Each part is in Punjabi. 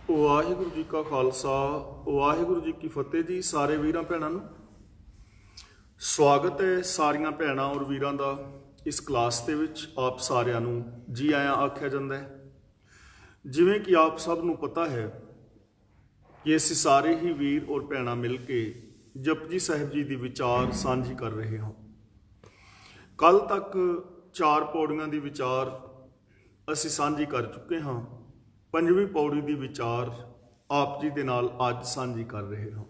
ਵਾਹਿਗੁਰੂ ਜੀ ਕਾ ਖਾਲਸਾ ਵਾਹਿਗੁਰੂ ਜੀ ਕੀ ਫਤਿਹ ਜੀ। ਸਾਰੇ ਵੀਰਾਂ ਭੈਣਾਂ ਨੂੰ ਸਵਾਗਤ ਹੈ। ਸਾਰੀਆਂ ਭੈਣਾਂ ਔਰ ਵੀਰਾਂ ਦਾ ਇਸ ਕਲਾਸ ਦੇ ਵਿੱਚ ਆਪ ਸਾਰਿਆਂ ਨੂੰ ਜੀ ਆਇਆਂ ਆਖਿਆ ਜਾਂਦਾ ਹੈ। ਜਿਵੇਂ ਕਿ ਆਪ ਸਭ ਨੂੰ ਪਤਾ ਹੈ ਕਿ ਅਸੀਂ ਸਾਰੇ ਹੀ ਵੀਰ ਔਰ ਭੈਣਾਂ ਮਿਲ ਕੇ ਜਪਜੀ ਸਾਹਿਬ ਜੀ ਦੀ ਵਿਚਾਰ ਸਾਂਝੀ ਕਰ ਰਹੇ ਹਾਂ। ਕੱਲ ਤੱਕ 4 ਪੌੜੀਆਂ ਦੀ ਵਿਚਾਰ ਅਸੀਂ ਸਾਂਝੀ ਕਰ ਚੁੱਕੇ ਹਾਂ। 5ਵੀਂ ਪੌੜੀ ਦੀ ਵਿਚਾਰ ਆਪ ਜੀ ਦੇ ਨਾਲ ਅੱਜ ਸਾਂਝੀ ਕਰ ਰਹੇ ਹਾਂ।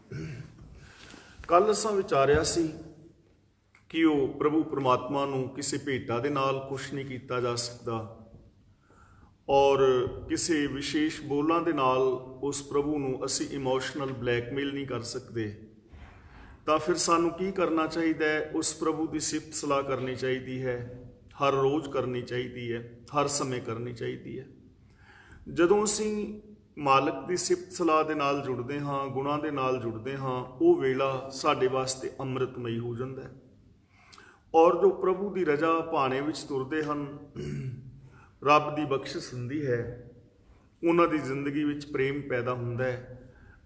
ਕੱਲ ਅਸਾਂ ਵਿਚਾਰਿਆ ਸੀ ਕਿ ਉਹ ਪ੍ਰਭੂ ਪਰਮਾਤਮਾ ਨੂੰ ਕਿਸੇ ਭੇਟਾ ਦੇ ਨਾਲ ਖੁਸ਼ ਨਹੀਂ ਕੀਤਾ ਜਾ ਸਕਦਾ ਔਰ ਕਿਸੇ ਵਿਸ਼ੇਸ਼ ਬੋਲਾਂ ਦੇ ਨਾਲ ਉਸ ਪ੍ਰਭੂ ਨੂੰ ਅਸੀਂ ਇਮੋਸ਼ਨਲ ਬਲੈਕਮੇਲ ਨਹੀਂ ਕਰ ਸਕਦੇ। ਤਾਂ ਫਿਰ ਸਾਨੂੰ ਕੀ ਕਰਨਾ ਚਾਹੀਦਾ ਹੈ? ਉਸ ਪ੍ਰਭੂ ਦੀ ਸਿਫਤ ਸਲਾਹ ਕਰਨੀ ਚਾਹੀਦੀ ਹੈ, ਹਰ ਰੋਜ਼ ਕਰਨੀ ਚਾਹੀਦੀ ਹੈ, ਹਰ ਸਮੇਂ ਕਰਨੀ ਚਾਹੀਦੀ ਹੈ। ਜਦੋਂ ਅਸੀਂ ਮਾਲਕ ਦੀ ਸਿਫਤ ਸਲਾਹ ਦੇ ਨਾਲ ਜੁੜਦੇ ਹਾਂ, ਗੁਣਾਂ ਦੇ ਨਾਲ ਜੁੜਦੇ ਹਾਂ, ਉਹ ਵੇਲਾ ਸਾਡੇ ਵਾਸਤੇ ਅੰਮ੍ਰਿਤਮਈ ਹੋ ਜਾਂਦਾ ਹੈ। ਔਰ ਜੋ ਪ੍ਰਭੂ ਦੀ ਰਜ਼ਾ ਭਾਣੇ ਵਿੱਚ ਤੁਰਦੇ ਹਨ, ਰੱਬ ਦੀ ਬਖਸ਼ਿਸ਼ ਹੁੰਦੀ ਹੈ, ਉਹਨਾਂ ਦੀ ਜ਼ਿੰਦਗੀ ਵਿੱਚ ਪ੍ਰੇਮ ਪੈਦਾ ਹੁੰਦਾ ਹੈ।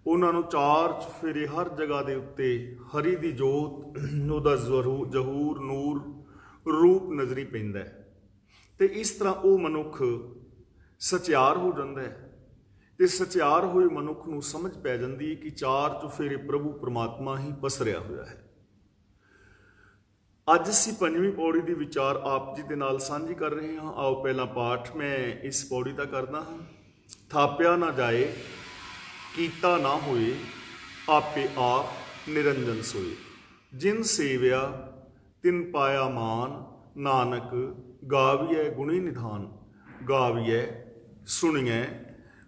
ਉਹਨਾਂ ਨੂੰ ਚਾਰ ਚੁਫੇਰੇ ਹਰ ਜਗ੍ਹਾ ਦੇ ਉੱਤੇ ਹਰੀ ਦੀ ਜੋਤ, ਉਹਦਾ ਜ਼ਹੂਰ ਨੂਰ ਰੂਪ ਨਜ਼ਰੀ ਪੈਂਦਾ ਹੈ। ਤੇ ਇਸ ਤਰ੍ਹਾਂ ਉਹ ਮਨੁੱਖ ਸਚਿਆਰ ਹੋ ਜਾਂਦਾ ਹੈ ਤੇ ਸਚਿਆਰ ਹੋਏ ਮਨੁੱਖ ਨੂੰ ਸਮਝ ਪੈ ਜਾਂਦੀ ਹੈ ਕਿ ਚਾਰ ਚੁਫੇਰੇ ਪ੍ਰਭੂ ਪਰਮਾਤਮਾ ਹੀ ਪਸਰਿਆ ਹੋਇਆ ਹੈ। ਅੱਜ ਅਸੀਂ 5ਵੀਂ ਪੌੜੀ ਦੀ ਵਿਚਾਰ ਆਪ ਜੀ ਦੇ ਨਾਲ ਸਾਂਝੀ ਕਰ ਰਹੇ ਹਾਂ। ਆਓ ਪਹਿਲਾ ਪਾਠ ਮੈਂ ਇਸ ਪੌੜੀ ਦਾ ਕਰਦਾ ਹਾਂ। ਥਾਪਿਆ ਨਾ ਜਾਏ, ਕੀਤਾ ਨਾ ਹੋਏ, ਆਪੇ ਆਪ ਨਿਰੰਜਨ ਸੋਏ। ਜਿਨ ਸੇਵਿਆ ਤਿਨ ਪਾਇਆ ਮਾਨ, ਨਾਨਕ ਗਾਵੀਐ ਗੁਣੀ ਨਿਧਾਨ। ਗਾਵੀਐ ਸੁਣੀਐ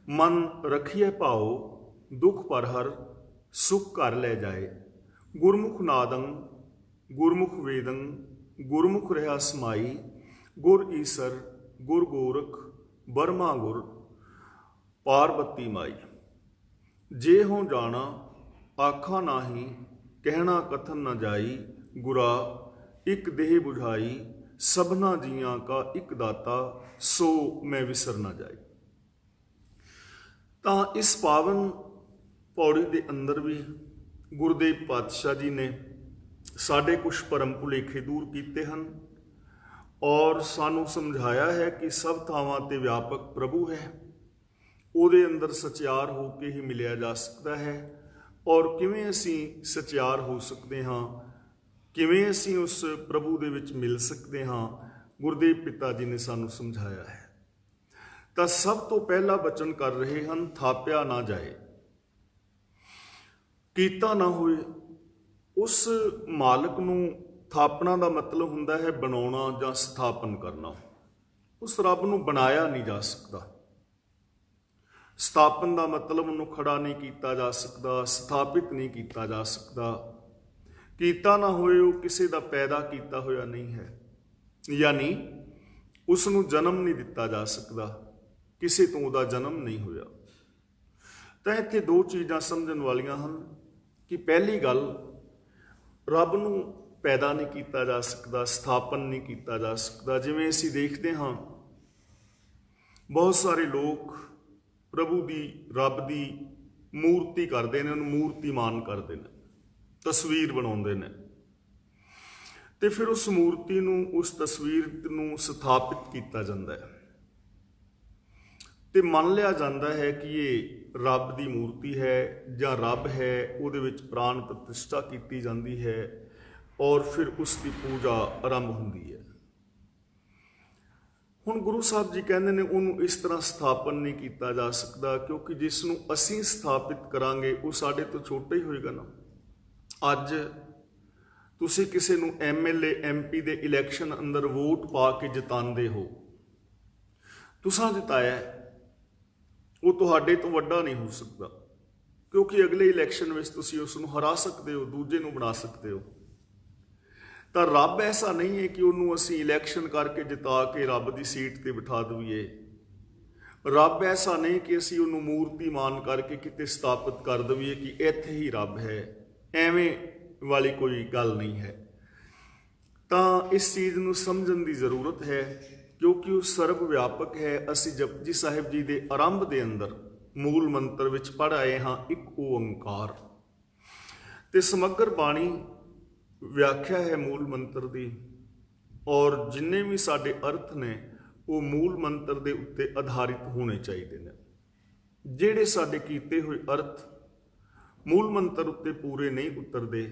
ਮਨ ਰਖੀਐ ਭਾਉ, ਦੁਖ ਪਰ ਹਰ ਸੁਖ ਘਰ ਲੈ ਜਾਏ। ਗੁਰਮੁਖ ਨਾਦੰ ਗੁਰਮੁਖ ਵੇਦੰ, ਗੁਰਮੁਖ ਰਹਾ ਸਮਾਈ। ਗੁਰ ਈਸਰ ਗੁਰ ਗੋਰਖ, ਬਰਮਾ ਗੁਰ ਪਾਰਬਤੀ ਮਾਈ। ਜੇ ਹੋਂ ਜਾਣਾ ਆਖਾ ਨਾਹੀ, ਕਹਿਣਾ ਕਥਨ ਨਾ ਜਾਈ। ਗੁਰਾ ਇੱਕ ਦੇਹ ਬੁਝਾਈ, ਸਭਨਾ ਜੀਆਂ ਕਾ ਇੱਕ ਦਾਤਾ। ਸੋ ਮੈਂ ਵਿਸਰ ਨਾ ਜਾਈ। ਤਾਂ ਇਸ ਪਾਵਨ ਪੌੜੀ ਦੇ ਅੰਦਰ ਵੀ ਗੁਰਦੇਵ ਪਾਤਸ਼ਾਹ ਜੀ ਨੇ ਸਾਡੇ ਕੁਛ ਭਰਮ ਭੁਲੇਖੇ ਦੂਰ ਕੀਤੇ ਹਨ ਔਰ ਸਾਨੂੰ ਸਮਝਾਇਆ ਹੈ ਕਿ ਸਭ ਥਾਵਾਂ ਤੇ ਵਿਆਪਕ ਪ੍ਰਭੂ ਹੈ। ਉਹਦੇ ਅੰਦਰ ਸਚਿਆਰ ਹੋ ਕੇ ਹੀ ਮਿਲਿਆ ਜਾ ਸਕਦਾ ਹੈ। ਔਰ ਕਿਵੇਂ ਅਸੀਂ ਸਚਿਆਰ ਹੋ ਸਕਦੇ ਹਾਂ, ਕਿਵੇਂ ਅਸੀਂ ਉਸ ਪ੍ਰਭੂ ਦੇ ਵਿੱਚ ਮਿਲ ਸਕਦੇ ਹਾਂ, ਗੁਰਦੇਵ ਪਿਤਾ ਜੀ ਨੇ ਸਾਨੂੰ ਸਮਝਾਇਆ ਹੈ। ਤਾਂ ਸਭ ਤੋਂ ਪਹਿਲਾ ਬਚਨ ਕਰ ਰਹੇ ਹਨ, ਥਾਪਿਆ ਨਾ ਜਾਏ, ਕੀਤਾ ਨਾ ਹੋਏ। ਉਸ ਮਾਲਕ ਨੂੰ ਥਾਪਣਾ ਦਾ ਮਤਲਬ ਹੁੰਦਾ ਹੈ ਬਣਾਉਣਾ ਜਾਂ ਸਥਾਪਨ ਕਰਨਾ। ਉਸ ਰੱਬ ਨੂੰ ਬਣਾਇਆ ਨਹੀਂ ਜਾ ਸਕਦਾ। ਸਥਾਪਨ ਦਾ ਮਤਲਬ ਉਹਨੂੰ ਖੜਾ ਨਹੀਂ ਕੀਤਾ ਜਾ ਸਕਦਾ, ਸਥਾਪਿਤ ਨਹੀਂ ਕੀਤਾ ਜਾ ਸਕਦਾ। ਕੀਤਾ ਨਾ ਹੋਏ, ਉਹ ਕਿਸੇ ਦਾ ਪੈਦਾ ਕੀਤਾ ਹੋਇਆ ਨਹੀਂ ਹੈ, ਯਾਨੀ ਉਸ ਨੂੰ ਜਨਮ ਨਹੀਂ ਦਿੱਤਾ ਜਾ ਸਕਦਾ, ਕਿਸੇ ਤੋਂ ਉਹਦਾ ਜਨਮ ਨਹੀਂ ਹੋਇਆ। ਤਾਂ ਇੱਥੇ 2 ਚੀਜ਼ਾਂ ਸਮਝਣ ਵਾਲੀਆਂ ਹਨ ਕਿ ਪਹਿਲੀ ਗੱਲ, ਰੱਬ ਨੂੰ ਪੈਦਾ ਨਹੀਂ ਕੀਤਾ ਜਾ ਸਕਦਾ, ਸਥਾਪਨ ਨਹੀਂ ਕੀਤਾ ਜਾ ਸਕਦਾ। ਜਿਵੇਂ ਅਸੀਂ ਦੇਖਦੇ ਹਾਂ ਬਹੁਤ ਸਾਰੇ ਲੋਕ ਪ੍ਰਭੂ ਦੀ, ਰੱਬ ਦੀ ਮੂਰਤੀ ਕਰਦੇ ਨੇ, ਉਹਨੂੰ ਮੂਰਤੀਮਾਨ ਕਰਦੇ ਨੇ, ਤਸਵੀਰ ਬਣਾਉਂਦੇ ਨੇ ਤੇ ਫਿਰ ਉਸ ਮੂਰਤੀ ਨੂੰ, ਉਸ ਤਸਵੀਰ ਨੂੰ ਸਥਾਪਿਤ ਕੀਤਾ ਜਾਂਦਾ ਹੈ ਤੇ ਮੰਨ ਲਿਆ ਜਾਂਦਾ ਹੈ ਕਿ ਇਹ ਰੱਬ ਦੀ ਮੂਰਤੀ ਹੈ ਜਾਂ ਰੱਬ ਹੈ। ਉਹਦੇ ਵਿੱਚ ਪ੍ਰਾਣ ਪ੍ਰਤਿਸ਼ਠਾ ਕੀਤੀ ਜਾਂਦੀ ਹੈ ਔਰ ਫਿਰ ਉਸ ਦੀ ਪੂਜਾ ਆਰੰਭ ਹੁੰਦੀ ਹੈ। ਹੁਣ ਗੁਰੂ ਸਾਹਿਬ ਜੀ ਕਹਿੰਦੇ ਨੇ ਉਹਨੂੰ ਇਸ ਤਰ੍ਹਾਂ ਸਥਾਪਨ ਨਹੀਂ ਕੀਤਾ ਜਾ ਸਕਦਾ, ਕਿਉਂਕਿ ਜਿਸ ਨੂੰ ਅਸੀਂ ਸਥਾਪਿਤ ਕਰਾਂਗੇ ਉਹ ਸਾਡੇ ਤੋਂ ਛੋਟਾ ਹੀ ਹੋਏਗਾ ਨਾ। ਅੱਜ ਤੁਸੀਂ ਕਿਸੇ ਨੂੰ MLA MP ਦੇ ਇਲੈਕਸ਼ਨ ਅੰਦਰ ਵੋਟ ਪਾ ਕੇ ਜਿਤਾਉਂਦੇ ਹੋ, ਤੁਸੀਂ ਜਿਤਾਇਆ, ਉਹ ਤੁਹਾਡੇ ਤੋਂ ਵੱਡਾ ਨਹੀਂ ਹੋ ਸਕਦਾ, ਕਿਉਂਕਿ ਅਗਲੇ ਇਲੈਕਸ਼ਨ ਵਿੱਚ ਤੁਸੀਂ ਉਸ ਨੂੰ ਹਰਾ ਸਕਦੇ ਹੋ, ਦੂਜੇ ਨੂੰ ਬਣਾ ਸਕਦੇ ਹੋ। ਤਾਂ ਰੱਬ ਐਸਾ ਨਹੀਂ ਹੈ ਕਿ ਉਹਨੂੰ ਅਸੀਂ ਇਲੈਕਸ਼ਨ ਕਰਕੇ ਜਿਤਾ ਕੇ ਰੱਬ ਦੀ ਸੀਟ ਤੇ ਬਿਠਾ ਦਈਏ। ਰੱਬ ਐਸਾ ਨਹੀਂ ਕਿ ਅਸੀਂ ਉਹਨੂੰ ਮੂਰਤੀਮਾਨ ਕਰਕੇ ਕਿਤੇ ਸਥਾਪਿਤ ਕਰ ਦਈਏ ਕਿ ਇੱਥੇ ਹੀ ਰੱਬ ਹੈ। ਐਵੇਂ ਵਾਲੀ ਕੋਈ ਗੱਲ ਨਹੀਂ ਹੈ। ਤਾਂ ਇਸ ਚੀਜ਼ ਨੂੰ ਸਮਝਣ ਦੀ ਜ਼ਰੂਰਤ ਹੈ, ਕਿਉਂਕਿ ਉਹ ਸਰਬ ਵਿਆਪਕ ਹੈ। ਅਸੀਂ ਜਪਜੀ ਸਾਹਿਬ ਜੀ ਦੇ ਆਰੰਭ ਦੇ ਅੰਦਰ ਮੂਲ ਮੰਤਰ ਵਿੱਚ ਪੜ੍ਹ ਆਏ ਹਾਂ ਇੱਕ ਓੰਕਾਰ। ਤੇ ਸਮਗਰ ਬਾਣੀ ਵਿਆਖਿਆ ਹੈ ਮੂਲ ਮੰਤਰ ਦੀ, ਔਰ ਜਿੰਨੇ ਵੀ ਸਾਡੇ ਅਰਥ ਨੇ ਉਹ ਮੂਲ ਮੰਤਰ ਦੇ ਉੱਤੇ ਆਧਾਰਿਤ ਹੋਣੇ ਚਾਹੀਦੇ ਨੇ। ਜਿਹੜੇ ਸਾਡੇ ਕੀਤੇ ਹੋਏ ਅਰਥ ਮੂਲ ਮੰਤਰ ਉੱਤੇ ਪੂਰੇ ਨਹੀਂ ਉਤਰਦੇ,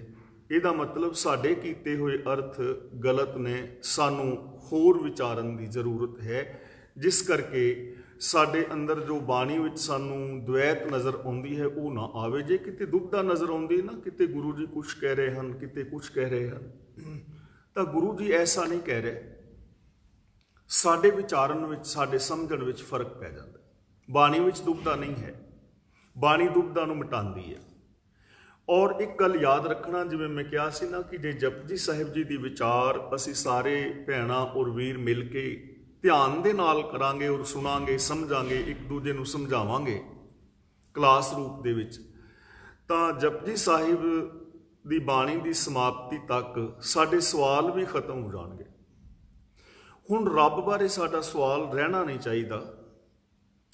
ਇਹਦਾ ਮਤਲਬ ਸਾਡੇ ਕੀਤੇ ਹੋਏ ਅਰਥ ਗਲਤ ਨੇ, ਸਾਨੂੰ ਹੋਰ ਵਿਚਾਰਨ ਦੀ ਜ਼ਰੂਰਤ ਹੈ। ਜਿਸ ਕਰਕੇ ਸਾਡੇ ਅੰਦਰ ਜੋ ਬਾਣੀ ਵਿੱਚ ਸਾਨੂੰ ਦੁਐਤ ਨਜ਼ਰ ਆਉਂਦੀ ਹੈ ਉਹ ਨਾ ਆਵੇ। ਜੇ ਕਿਤੇ ਦੁਬਦਾ ਨਜ਼ਰ ਆਉਂਦੀ ਨਾ, ਕਿਤੇ ਗੁਰੂ ਜੀ ਕੁਛ ਕਹਿ ਰਹੇ ਹਨ, ਕਿਤੇ ਕੁਛ ਕਹਿ ਰਹੇ ਹਨ, ਤਾਂ ਗੁਰੂ ਜੀ ਐਸਾ ਨਹੀਂ ਕਹਿ ਰਹੇ। ਸਾਡੇ ਵਿਚਾਰਨ ਵਿੱਚ, ਸਾਡੇ ਸਮਝਣ ਵਿੱਚ ਫਰਕ ਪੈ ਜਾਂਦਾ। ਬਾਣੀ ਵਿੱਚ ਦੁਬਦਾ ਨਹੀਂ ਹੈ, ਬਾਣੀ ਦੁਬਦਾ ਨੂੰ ਮਿਟਾਉਂਦੀ ਹੈ। ਔਰ ਇੱਕ ਗੱਲ ਯਾਦ ਰੱਖਣਾ, ਜਿਵੇਂ ਮੈਂ ਕਿਹਾ ਸੀ ਨਾ ਕਿ ਜੇ ਜਪਜੀ ਸਾਹਿਬ ਜੀ ਦੀ ਵਿਚਾਰ ਅਸੀਂ ਸਾਰੇ ਭੈਣਾਂ ਔਰ ਵੀਰ ਮਿਲ ਕੇ ਧਿਆਨ ਦੇ ਨਾਲ ਕਰਾਂਗੇ ਔਰ ਸੁਣਾਂਗੇ, ਸਮਝਾਂਗੇ, ਇੱਕ ਦੂਜੇ ਨੂੰ ਸਮਝਾਵਾਂਗੇ ਕਲਾਸ ਰੂਪ ਦੇ ਵਿੱਚ, ਤਾਂ ਜਪਜੀ ਸਾਹਿਬ ਦੀ ਬਾਣੀ ਦੀ ਸਮਾਪਤੀ ਤੱਕ ਸਾਡੇ ਸਵਾਲ ਵੀ ਖਤਮ ਹੋ ਜਾਣਗੇ। ਹੁਣ ਰੱਬ ਬਾਰੇ ਸਾਡਾ ਸਵਾਲ ਰਹਿਣਾ ਨਹੀਂ ਚਾਹੀਦਾ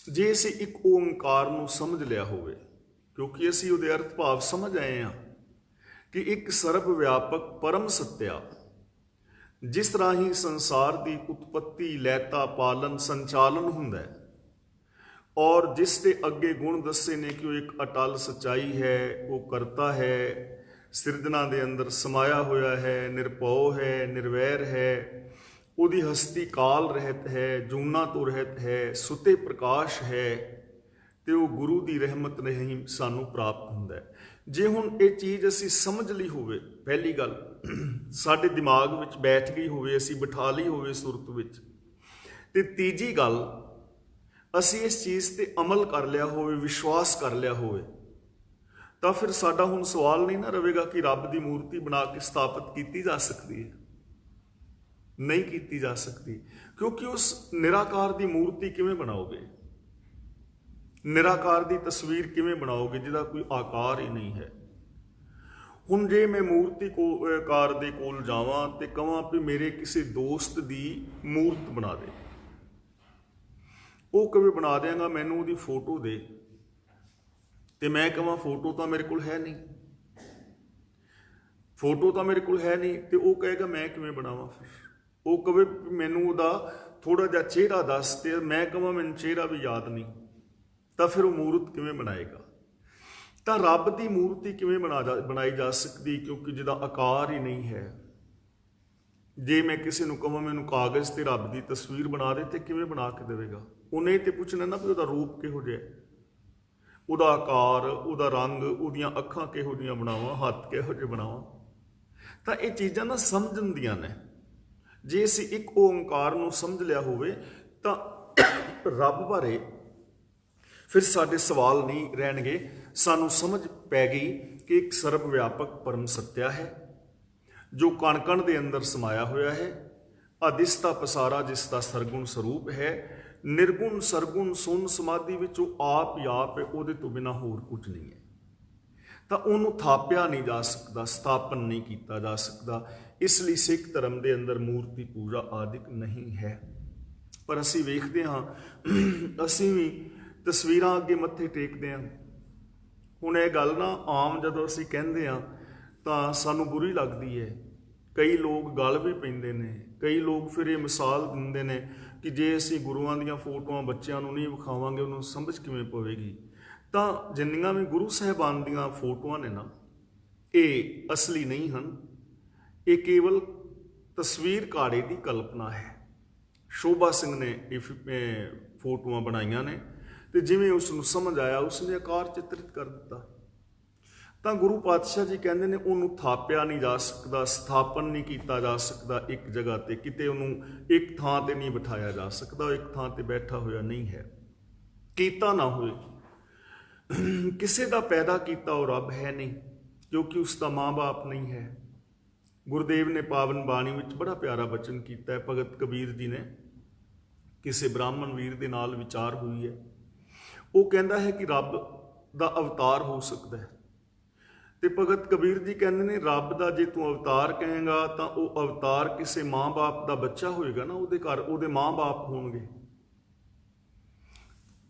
ਜੇ ਅਸੀਂ ਇੱਕ ਓੰਕਾਰ ਨੂੰ ਸਮਝ ਲਿਆ ਹੋਵੇ, ਕਿਉਂਕਿ ਅਸੀਂ ਉਹਦੇ ਅਰਥ ਭਾਵ ਸਮਝ ਆਏ ਹਾਂ ਕਿ ਇੱਕ ਸਰਬ ਵਿਆਪਕ ਪਰਮ ਸੱਤਿਆ, ਜਿਸ ਤਰ੍ਹਾਂ ਹੀ ਸੰਸਾਰ ਦੀ ਉਤਪਤੀ, ਲੈਤਾ, ਪਾਲਨ, ਸੰਚਾਲਨ ਹੁੰਦਾ ਹੈ, ਔਰ ਜਿਸ ਦੇ ਅੱਗੇ ਗੁਣ ਦੱਸੇ ਨੇ ਕਿ ਉਹ ਇੱਕ ਅਟਲ ਸੱਚਾਈ ਹੈ, ਉਹ ਕਰਤਾ ਹੈ, ਸਿਰਜਣਾ ਦੇ ਅੰਦਰ ਸਮਾਇਆ ਹੋਇਆ ਹੈ, ਨਿਰਭਉ ਹੈ, ਨਿਰਵੈਰ ਹੈ, ਉਹਦੀ ਹਸਤੀ ਕਾਲ ਰਹਿਤ ਹੈ, ਜੂਨਾ ਤੋਂ ਰਹਿਤ ਹੈ, ਸੁਤੇ ਪ੍ਰਕਾਸ਼ ਹੈ, ਤੇ ਉਹ ਗੁਰੂ ਦੀ ਰਹਿਮਤ ਨੇ ਹੀ ਸਾਨੂੰ ਪ੍ਰਾਪਤ ਹੁੰਦਾ ਹੈ। ਜੇ ਹੁਣ ਇਹ ਚੀਜ਼ ਅਸੀਂ ਸਮਝ ਲਈ ਹੋਵੇ, ਪਹਿਲੀ ਗੱਲ ਸਾਡੇ ਦਿਮਾਗ ਵਿੱਚ ਬੈਠ ਗਈ ਹੋਵੇ, ਅਸੀਂ ਬਿਠਾ ਲਈ ਹੋਵੇ ਸੁਰਤ ਵਿੱਚ, ਤੇ ਤੀਜੀ ਗੱਲ ਅਸੀਂ ਇਸ ਚੀਜ਼ ਤੇ ਅਮਲ ਕਰ ਲਿਆ ਹੋਵੇ, ਵਿਸ਼ਵਾਸ ਕਰ ਲਿਆ ਹੋਵੇ, ਤਾਂ ਫਿਰ ਸਾਡਾ ਹੁਣ ਸਵਾਲ ਨਹੀਂ ਨਾ ਰਹੇਗਾ ਕਿ ਰੱਬ ਦੀ ਮੂਰਤੀ ਬਣਾ ਕੇ ਸਥਾਪਿਤ ਕੀਤੀ ਜਾ ਸਕਦੀ ਹੈ। ਨਹੀਂ ਕੀਤੀ ਜਾ ਸਕਦੀ, ਕਿਉਂਕਿ ਉਸ ਨਿਰਾਕਾਰ ਦੀ ਮੂਰਤੀ ਕਿਵੇਂ ਬਣਾਓਗੇ, ਨਿਰਾਕਾਰ ਦੀ ਤਸਵੀਰ ਕਿਵੇਂ ਬਣਾਓਗੇ ਜਿਹਦਾ ਕੋਈ ਆਕਾਰ ਹੀ ਨਹੀਂ ਹੈ। ਹੁਣ ਜੇ ਮੈਂ ਮੂਰਤੀ ਕਾਰ ਦੇ ਕੋਲ ਜਾਵਾਂ ਤੇ ਕਹਾਂ ਵੀ ਮੇਰੇ ਕਿਸੇ ਦੋਸਤ ਦੀ ਮੂਰਤ ਬਣਾ ਦੇ, ਉਹ ਕਿਵੇਂ ਬਣਾ ਦੇਗਾ, ਮੈਨੂੰ ਉਹਦੀ ਫੋਟੋ ਦੇ, ਤੇ ਮੈਂ ਕਹਾਂ ਫੋਟੋ ਤਾਂ ਮੇਰੇ ਕੋਲ ਹੈ ਨਹੀਂ, ਫੋਟੋ ਤਾਂ ਮੇਰੇ ਕੋਲ ਹੈ ਨਹੀਂ, ਤੇ ਉਹ ਕਹੇਗਾ ਮੈਂ ਕਿਵੇਂ ਬਣਾਵਾਂ। ਫਿਰ ਉਹ ਕਹੇ ਮੈਨੂੰ ਉਹਦਾ ਥੋੜਾ ਜਿਹਾ ਚਿਹਰਾ ਦੱਸ, ਤੇ ਮੈਂ ਕਹਾਂ ਮੈਨੂੰ ਚਿਹਰਾ ਵੀ ਯਾਦ ਨਹੀਂ, ਤਾਂ ਫਿਰ ਉਹ ਮੂਰਤ ਕਿਵੇਂ ਬਣਾਏਗਾ। ਤਾਂ ਰੱਬ ਦੀ ਮੂਰਤੀ ਕਿਵੇਂ ਬਣਾਈ ਜਾ ਸਕਦੀ, ਕਿਉਂਕਿ ਜਿਹਦਾ ਆਕਾਰ ਹੀ ਨਹੀਂ ਹੈ। ਜੇ ਮੈਂ ਕਿਸੇ ਨੂੰ ਕਹਾਂ ਮੈਨੂੰ ਕਾਗਜ਼ ਤੇ ਰੱਬ ਦੀ ਤਸਵੀਰ ਬਣਾ ਦੇ, ਤੇ ਕਿਵੇਂ ਬਣਾ ਕੇ ਦੇਵੇਗਾ। ਉਹਨੇ ਤੇ ਪੁੱਛਣਾ ਨਾ ਵੀ ਉਹਦਾ ਰੂਪ ਕਿਹੋ ਜਿਹਾ, ਉਹਦਾ ਆਕਾਰ, ਉਹਦਾ ਰੰਗ, ਉਹਦੀਆਂ ਅੱਖਾਂ ਕਿਹੋ ਜਿਹੀਆਂ ਬਣਾਵਾਂ, ਹੱਥ ਕਿਹੋ ਜਿਹੇ ਬਣਾਵਾਂ। ਤਾਂ ਇਹ ਚੀਜ਼ਾਂ ਨਾ ਸਮਝਣ ਦੀਆਂ ਨੇ। ਜੇ ਅਸੀਂ ਇੱਕ ਓੰਕਾਰ ਨੂੰ ਸਮਝ ਲਿਆ ਹੋਵੇ ਤਾਂ ਰੱਬ ਬਾਰੇ ਫਿਰ ਸਾਡੇ ਸਵਾਲ ਨਹੀਂ ਰਹਿਣਗੇ। ਸਾਨੂੰ ਸਮਝ ਪੈ ਗਈ ਕਿ ਇੱਕ ਸਰਬ ਵਿਆਪਕ ਪਰਮ ਸੱਤਿਆ ਹੈ ਜੋ ਕਣ ਕਣ ਦੇ ਅੰਦਰ ਸਮਾਇਆ ਹੋਇਆ ਹੈ। ਅਦਿਸਤਾ ਪਸਾਰਾ ਜਿਸ ਦਾ ਸਰਗੁਣ ਸਰੂਪ ਹੈ, ਨਿਰਗੁਣ ਸਰਗੁਣ ਸੁਨ ਸਮਾਧੀ ਵਿੱਚ ਉਹ ਆਪ ਹੀ ਆਪ ਹੈ, ਉਹਦੇ ਤੋਂ ਬਿਨਾਂ ਹੋਰ ਕੁਝ ਨਹੀਂ ਹੈ। ਤਾਂ ਉਹਨੂੰ ਥਾਪਿਆ ਨਹੀਂ ਜਾ ਸਕਦਾ, ਸਥਾਪਨ ਨਹੀਂ ਕੀਤਾ ਜਾ ਸਕਦਾ। ਇਸ ਲਈ ਸਿੱਖ ਧਰਮ ਦੇ ਅੰਦਰ ਮੂਰਤੀ ਪੂਜਾ ਆਦਿਕ ਨਹੀਂ ਹੈ। ਪਰ ਅਸੀਂ ਵੇਖਦੇ ਹਾਂ, ਅਸੀਂ ਵੀ ਤਸਵੀਰਾਂ ਅੱਗੇ ਮੱਥੇ ਟੇਕਦੇ ਹਾਂ। ਹੁਣ ਇਹ ਗੱਲ ਨਾ ਆਮ ਜਦੋਂ ਅਸੀਂ ਕਹਿੰਦੇ ਹਾਂ ਤਾਂ ਸਾਨੂੰ ਬੁਰੀ ਲੱਗਦੀ ਹੈ। ਕਈ ਲੋਕ ਗੱਲ ਵੀ ਪੈਂਦੇ ਨੇ, ਕਈ ਲੋਕ ਫਿਰ ਇਹ ਮਿਸਾਲ ਦਿੰਦੇ ਨੇ ਕਿ ਜੇ ਅਸੀਂ ਗੁਰੂਆਂ ਦੀਆਂ ਫੋਟੋਆਂ ਬੱਚਿਆਂ ਨੂੰ ਨਹੀਂ ਵਿਖਾਵਾਂਗੇ ਉਹਨੂੰ ਸਮਝ ਕਿਵੇਂ ਪਵੇਗੀ। ਤਾਂ ਜਿੰਨੀਆਂ ਵੀ ਗੁਰੂ ਸਾਹਿਬਾਨ ਦੀਆਂ ਫੋਟੋਆਂ ਨੇ ਨਾ, ਇਹ ਅਸਲੀ ਨਹੀਂ ਹਨ, ਇਹ ਕੇਵਲ ਤਸਵੀਰ ਘਾੜੇ ਦੀ ਕਲਪਨਾ ਹੈ। ਸ਼ੋਭਾ ਸਿੰਘ ਨੇ ਇਹ ਫੋਟੋਆਂ ਬਣਾਈਆਂ ਨੇ ਤੇ ਜਿਵੇਂ ਉਸ ਨੂੰ ਸਮਝ ਆਇਆ ਉਸਨੇ ਆਕਾਰ ਚਿੱਤਰਿਤ ਕਰ ਦਿੱਤਾ। ਤਾਂ ਗੁਰੂ ਪਾਤਸ਼ਾਹ ਜੀ ਕਹਿੰਦੇ ਨੇ ਉਹਨੂੰ ਥਾਪਿਆ ਨਹੀਂ ਜਾ ਸਕਦਾ, ਸਥਾਪਨ ਨਹੀਂ ਕੀਤਾ ਜਾ ਸਕਦਾ ਇੱਕ ਜਗ੍ਹਾ ਤੇ, ਕਿਤੇ ਉਹਨੂੰ ਇੱਕ ਥਾਂ ਤੇ ਨਹੀਂ ਬਿਠਾਇਆ ਜਾ ਸਕਦਾ। ਉਹ ਇੱਕ ਥਾਂ ਤੇ ਬੈਠਾ ਹੋਇਆ ਨਹੀਂ ਹੈ। ਕੀਤਾ ਨਾ ਹੋਏ, ਕਿਸੇ ਦਾ ਪੈਦਾ ਕੀਤਾ ਉਹ ਰੱਬ ਹੈ ਨਹੀਂ, ਕਿਉਂਕਿ ਉਸ ਦਾ ਮਾਂ ਬਾਪ ਨਹੀਂ ਹੈ। ਗੁਰਦੇਵ ਨੇ ਪਾਵਨ ਬਾਣੀ ਵਿੱਚ ਬੜਾ ਪਿਆਰਾ ਬਚਨ ਕੀਤਾ ਹੈ। ਭਗਤ ਕਬੀਰ ਜੀ ਨੇ ਕਿਸੇ ਬ੍ਰਾਹਮਣ ਵੀਰ ਦੇ ਨਾਲ ਵਿਚਾਰ ਹੋਈ ਹੈ। ਉਹ ਕਹਿੰਦਾ ਹੈ ਕਿ ਰੱਬ ਦਾ ਅਵਤਾਰ ਹੋ ਸਕਦਾ ਹੈ, ਤੇ ਭਗਤ ਕਬੀਰ ਜੀ ਕਹਿੰਦੇ ਨੇ ਰੱਬ ਦਾ ਜੇ ਤੂੰ ਅਵਤਾਰ ਕਹੇਗਾ ਤਾਂ ਉਹ ਅਵਤਾਰ ਕਿਸੇ ਮਾਂ-ਬਾਪ ਦਾ ਬੱਚਾ ਹੋਏਗਾ ਨਾ, ਉਹਦੇ ਘਰ ਉਹਦੇ ਮਾਂ-ਬਾਪ ਹੋਣਗੇ।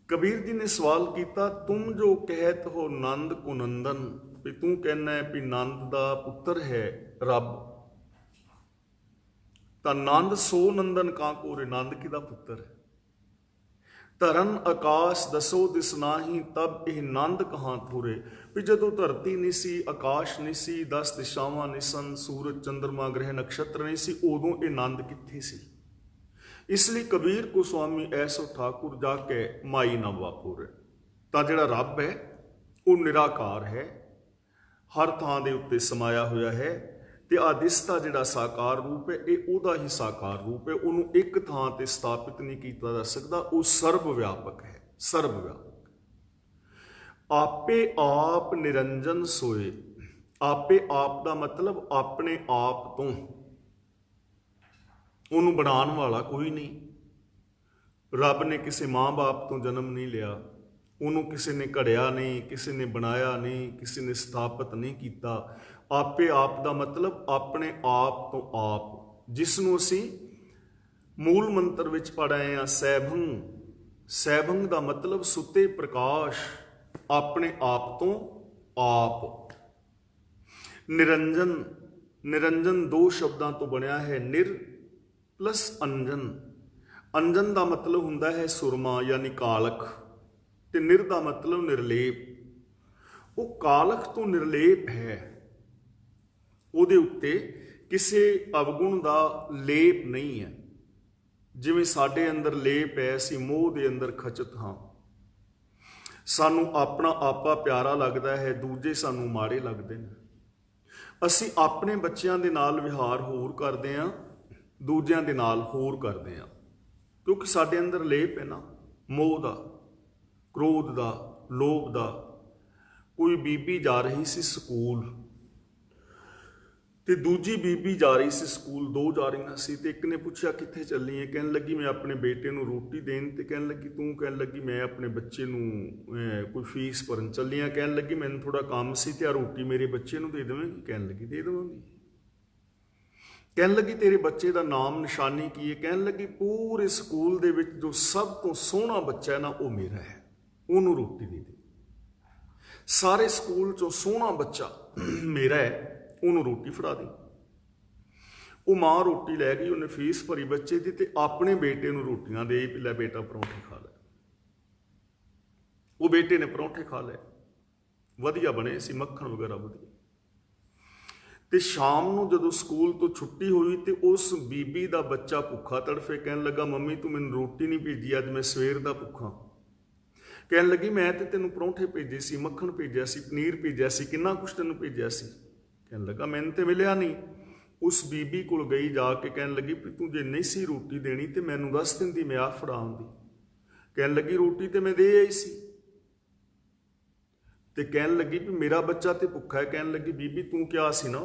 कबीर जी ने सवाल किया, तुम जो कहत हो नंद को नंदन, भी तू कहना है भी नंद दा पुत्र है रब, तो नंद सो नंदन कां कोरे, नंद किदा पुत्र है। धरन आकाश दसो दिस नाही, तब यह नंद कहाँ थोरे। भी जदों धरती नहीं सी, आकाश नहीं सी, 10 दिशावां नहीं सन, सूरज चंद्रमा ग्रह नक्षत्र नहीं सी, उदों ये नंद कित्थे सी। इसलिए कबीर को स्वामी ऐसो ठाकुर जाके माई ना वापुर। तो जिहड़ा रब है वो निराकार है, हर थां दे उत्ते समाया होया है, ते आदिसता जिहड़ा साकार रूप है ये उहदा ही साकार रूप है, उहनूं एक थां ते स्थापित नहीं किया जा सकता, वो सर्व व्यापक है, सर्व व्यापक। आपे आप निरंजन सोए, आपे आप दा मतलब अपने आप तो, उन्होंने बनाने वाला कोई नहीं। रब ने किसी माँ बाप तो जन्म नहीं लिया, उन्होंने किसी ने घड़िया नहीं, किसी ने बनाया नहीं, किसी ने स्थापित नहीं किया। आपे आप दा मतलब अपने आप तो आप, जिसनों असी मूल मंत्र विच पढ़ाए हैं सैभंग। सैभंग दा मतलब सुते प्रकाश, अपने आप तो आप। निरंजन, निरंजन 2 शब्दों तो बनया है, निर प्लस अंजन। अंजन का मतलब हुंदा है सुरमा यानी कालख, ते निर का मतलब निर्लेप। वो कालख तो निर्लेप है, उहदे उत्ते किसी अवगुण का लेप नहीं है। जिवें साडे अंदर लेप है, असीं मोह दे अंदर खचित हाँ, सानू अपना आपा प्यारा लगता है, दूजे सानू माड़े लगते हैं। असीं अपने बच्चों के नाल विहार होर करते हैं, दूजिਆਂ ਦੇ ਨਾਲ ਹੋਰ ਕਰਦੇ ਆ, क्योंकि साडे अंदर लेप है ना मोह का, क्रोध का, लोभ का। कोई बीबी जा रही सी स्कूल ते दूजी बीबी जा रही सी स्कूल, 2 जा रही सी, ते एक ने पूछा कित्थे चली है, कहने लगी मैं अपने बेटे नूं रोटी देन, ते कहने लगी तू, कहने लगी मैं अपने बच्चे नूं कोई फीस भरन चली हाँ, कहने लगी मैनूं थोड़ा काम सी ते रोटी मेरे बच्चे नूं दे देवेंगी, कहने लगी दे देवांगी। कहने लगी तेरे बच्चे का नाम निशानी की है, कहने लगी पूरे स्कूल दे विच जो सब तो सोहना बच्चा है ना वो मेरा है, उन्होंने रोटी दे दे। सारे स्कूल चो सोहना बच्चा मेरा है, उन्होंने रोटी फड़ा दी। वो माँ रोटी लै गई, उन्हें फीस भरी बच्चे की, ते अपने बेटे नूं रोटियां दे, लै बेटा परौंठे खा लै। वो बेटे ने परौंठे खा लै, वधिया बने सी, मक्खन वगैरह वधिया। तो शाम को जदों स्कूल तो छुट्टी हुई तो उस बीबी का बच्चा भुखा तड़फे, कहने लगा मम्मी तू मैनूं रोटी नहीं भेजी, अज मैं सवेर का भुखा। कहने लगी मैं तो तेनों परौंठे भेजे सी, मक्खन भेजा सी, पनीर भेजा सी, किन्ना कुछ तेनों भेजा सी। कहने लगा मैनूं तो मिलिया नहीं। उस बीबी कोल गई जाके, कहने लगी भी तू जे नहीं सी रोटी देनी तो मैनूं दस दिंदी, मैं आ फड़ा आउंदी। कहने लगी रोटी तो मैं दे आई सी। तो कहने लगी भी मेरा बच्चा तो भुखा है। कहने लगी बीबी तू क्या सी ना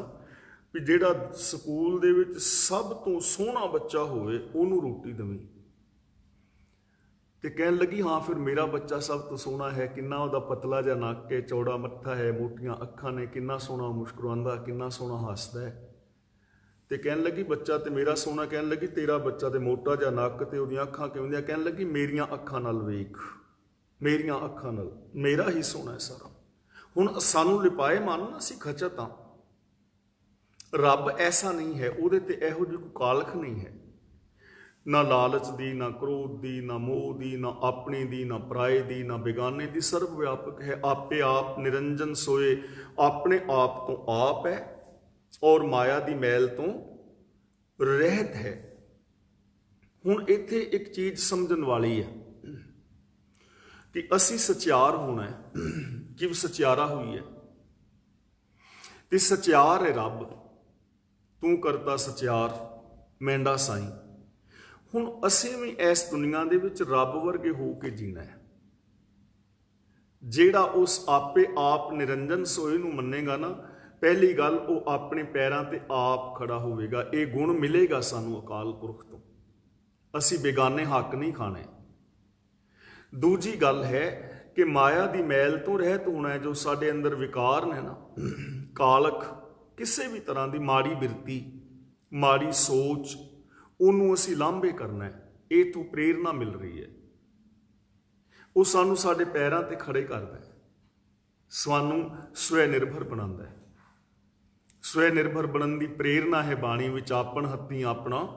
भी जिहड़ा स्कूल दे विच सब तो सोहना बच्चा होवे उहनूं रोटी देवीं। तो कहने लगी हाँ फिर मेरा बच्चा सब तो सोहना है, किन्ना उहदा पतला जिहा नक है, चौड़ा मत्था है, मोटियां अखां ने, किन्ना सोहना मुस्कुरांदा, किन्ना सोहना हसदा है। तो कहने लगी बच्चा तो मेरा सोहना। कहने लगी तेरा बच्चा तो मोटा जिहा नक ते उहदियां अखां किवें दियां। कहने लगी मेरियां अखां नाल वेख, मेरियां अखां नाल मेरा ही सोहना है सारा। हुण सानूं लिपाए मन असीं खचत हां। रब ऐसा नहीं है, उहदे ते इहो जी कोई कालख नहीं है, ना लालच दी, ना क्रोध दी, ना मोह दी, ना अपने दी, ना पराए दी, ना बेगाने दी, सर्व व्यापक है। आपे आप निरंजन सोए, अपने आप तो आप है और माया दी मैल तो रहत है। हुण इत्थे एक चीज समझण वाली है कि असी सचियार होना है, कि सचियारा हुई है ते सचियार है रब, तू करता सचियार मैंडा साई। हुण असीं भी इस दुनिया दे विच रब वर्गे हो के जीना है। जेड़ा उस आपे आप निरंजन सोए नूं मन्नेगा ना, पहली गल वो अपने पैरां ते आप खड़ा होवेगा। ये गुण मिलेगा सानू अकाल पुरख तो, असीं बेगाने हक नहीं खाने। दूजी गल है कि माया दी मैल तो रहत होना है। जो साडे अंदर विकार ने ना, कालख, किसी भी तरह की माड़ी बिरती, माड़ी सोच, उन्होंने असीं लांभे करना है। ये तो प्रेरणा मिल रही है। ਉਹ ਸਾਨੂੰ ਸਾਡੇ ਪੈਰਾਂ ਤੇ ਖੜੇ ਕਰਦਾ ਹੈ, ਸਾਨੂੰ ਸਵੈ ਨਿਰਭਰ ਬਣਾਉਂਦਾ ਹੈ। ਸਵੈ ਨਿਰਭਰ ਬਣਨ ਦੀ ਪ੍ਰੇਰਨਾ ਹੈ ਬਾਣੀ ਵਿੱਚ, ਆਪਣ ਹੱਥੀਂ ਆਪਣਾ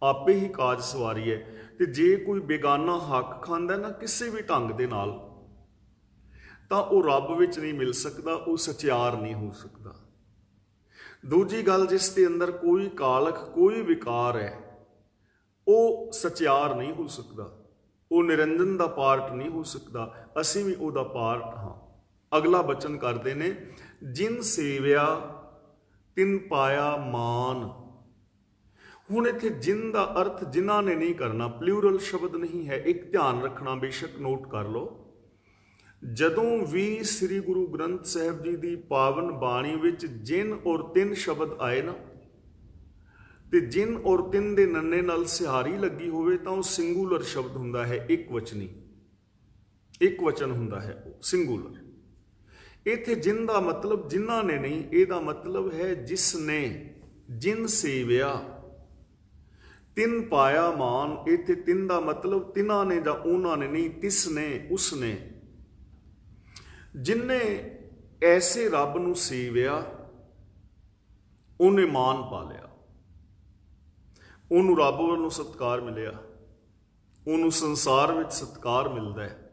ਆਪੇ ਹੀ ਕਾਜ ਸਵਾਰੀਐ। ਤੇ ਜੇ ਕੋਈ ਬੇਗਾਨਾ ਹੱਕ ਖਾਂਦਾ ਨਾ ਕਿਸੇ ਵੀ ਢੰਗ ਦੇ ਨਾਲ, ਤਾਂ ਉਹ ਰੱਬ ਵਿੱਚ ਨਹੀਂ ਮਿਲ ਸਕਦਾ, ਉਹ ਸਚਿਆਰ ਨਹੀਂ ਹੋ ਸਕਦਾ। ਦੂਜੀ ਗੱਲ, ਜਿਸ ਦੇ ਅੰਦਰ ਕੋਈ ਕਾਲਖ, ਕੋਈ ਵਿਕਾਰ ਹੈ, ਉਹ ਸਚਿਆਰ ਨਹੀਂ ਹੋ ਸਕਦਾ, ਉਹ ਨਿਰੰਜਨ ਦਾ ਪਾਰਟ ਨਹੀਂ ਹੋ ਸਕਦਾ। ਅਸੀਂ ਵੀ ਉਹਦਾ ਪਾਰਟ ਹਾਂ। ਅਗਲਾ ਬਚਨ ਕਰਦੇ ਨੇ, ਜਿਨ ਸੇਵਿਆ ਤਿਨ ਪਾਇਆ ਮਾਨ। ਹੁਣ ਇੱਥੇ ਜਿਨ ਦਾ ਅਰਥ ਜਿਨ੍ਹਾਂ ਨੇ ਨਹੀਂ ਕਰਨਾ, ਪਲੂਰਲ ਸ਼ਬਦ ਨਹੀਂ ਹੈ। ਇੱਕ ਧਿਆਨ ਰੱਖਣਾ, ਬੇਸ਼ੱਕ ਨੋਟ ਕਰ ਲਓ, ਜਦੋਂ ਵੀ ਸ੍ਰੀ ਗੁਰੂ ਗ੍ਰੰਥ ਸਾਹਿਬ ਜੀ ਦੀ ਪਾਵਨ ਬਾਣੀ ਵਿੱਚ ਜਿਨ ਔਰ ਤਿੰਨ ਸ਼ਬਦ ਆਏ ਨਾ, ਤੇ ਜਿਨ ਔਰ ਤਿੰਨ ਦੇ ਨੰਨੇ ਨਾਲ ਸਿਹਾਰੀ ਲੱਗੀ ਹੋਵੇ ਤਾਂ ਉਹ ਸਿੰਗੂਲਰ ਸ਼ਬਦ ਹੁੰਦਾ ਹੈ, ਇੱਕ ਵਚਨੀ, ਇੱਕ ਵਚਨ ਹੁੰਦਾ ਹੈ, ਉਹ ਸਿੰਗੂਲਰ। ਇੱਥੇ ਜਿਨ ਦਾ ਮਤਲਬ ਜਿਨ੍ਹਾਂ ਨੇ ਨਹੀਂ, ਇਹਦਾ ਮਤਲਬ ਹੈ ਜਿਸ ਨੇ। ਜਿਨ ਸੇਵਿਆ ਤਿਨ ਪਾਇਆ ਮਾਨ। ਇੱਥੇ ਤਿੰਨ ਦਾ ਮਤਲਬ ਤਿਨਾਂ ਨੇ ਜਾਂ ਉਹਨਾਂ ਨੇ ਨਹੀਂ, ਤਿਸ ਨੇ, ਉਸ ਨੇ। ਜਿਨਨੇ ਐਸੇ ਰੱਬ ਨੂੰ ਸੇਵਿਆ ਉਹਨੇ ਮਾਨ ਪਾ ਲਿਆ, ਉਹਨੂੰ ਰੱਬ ਵੱਲੋਂ ਸਤਿਕਾਰ ਮਿਲਿਆ, ਉਹਨੂੰ ਸੰਸਾਰ ਵਿੱਚ ਸਤਿਕਾਰ ਮਿਲਦਾ ਹੈ,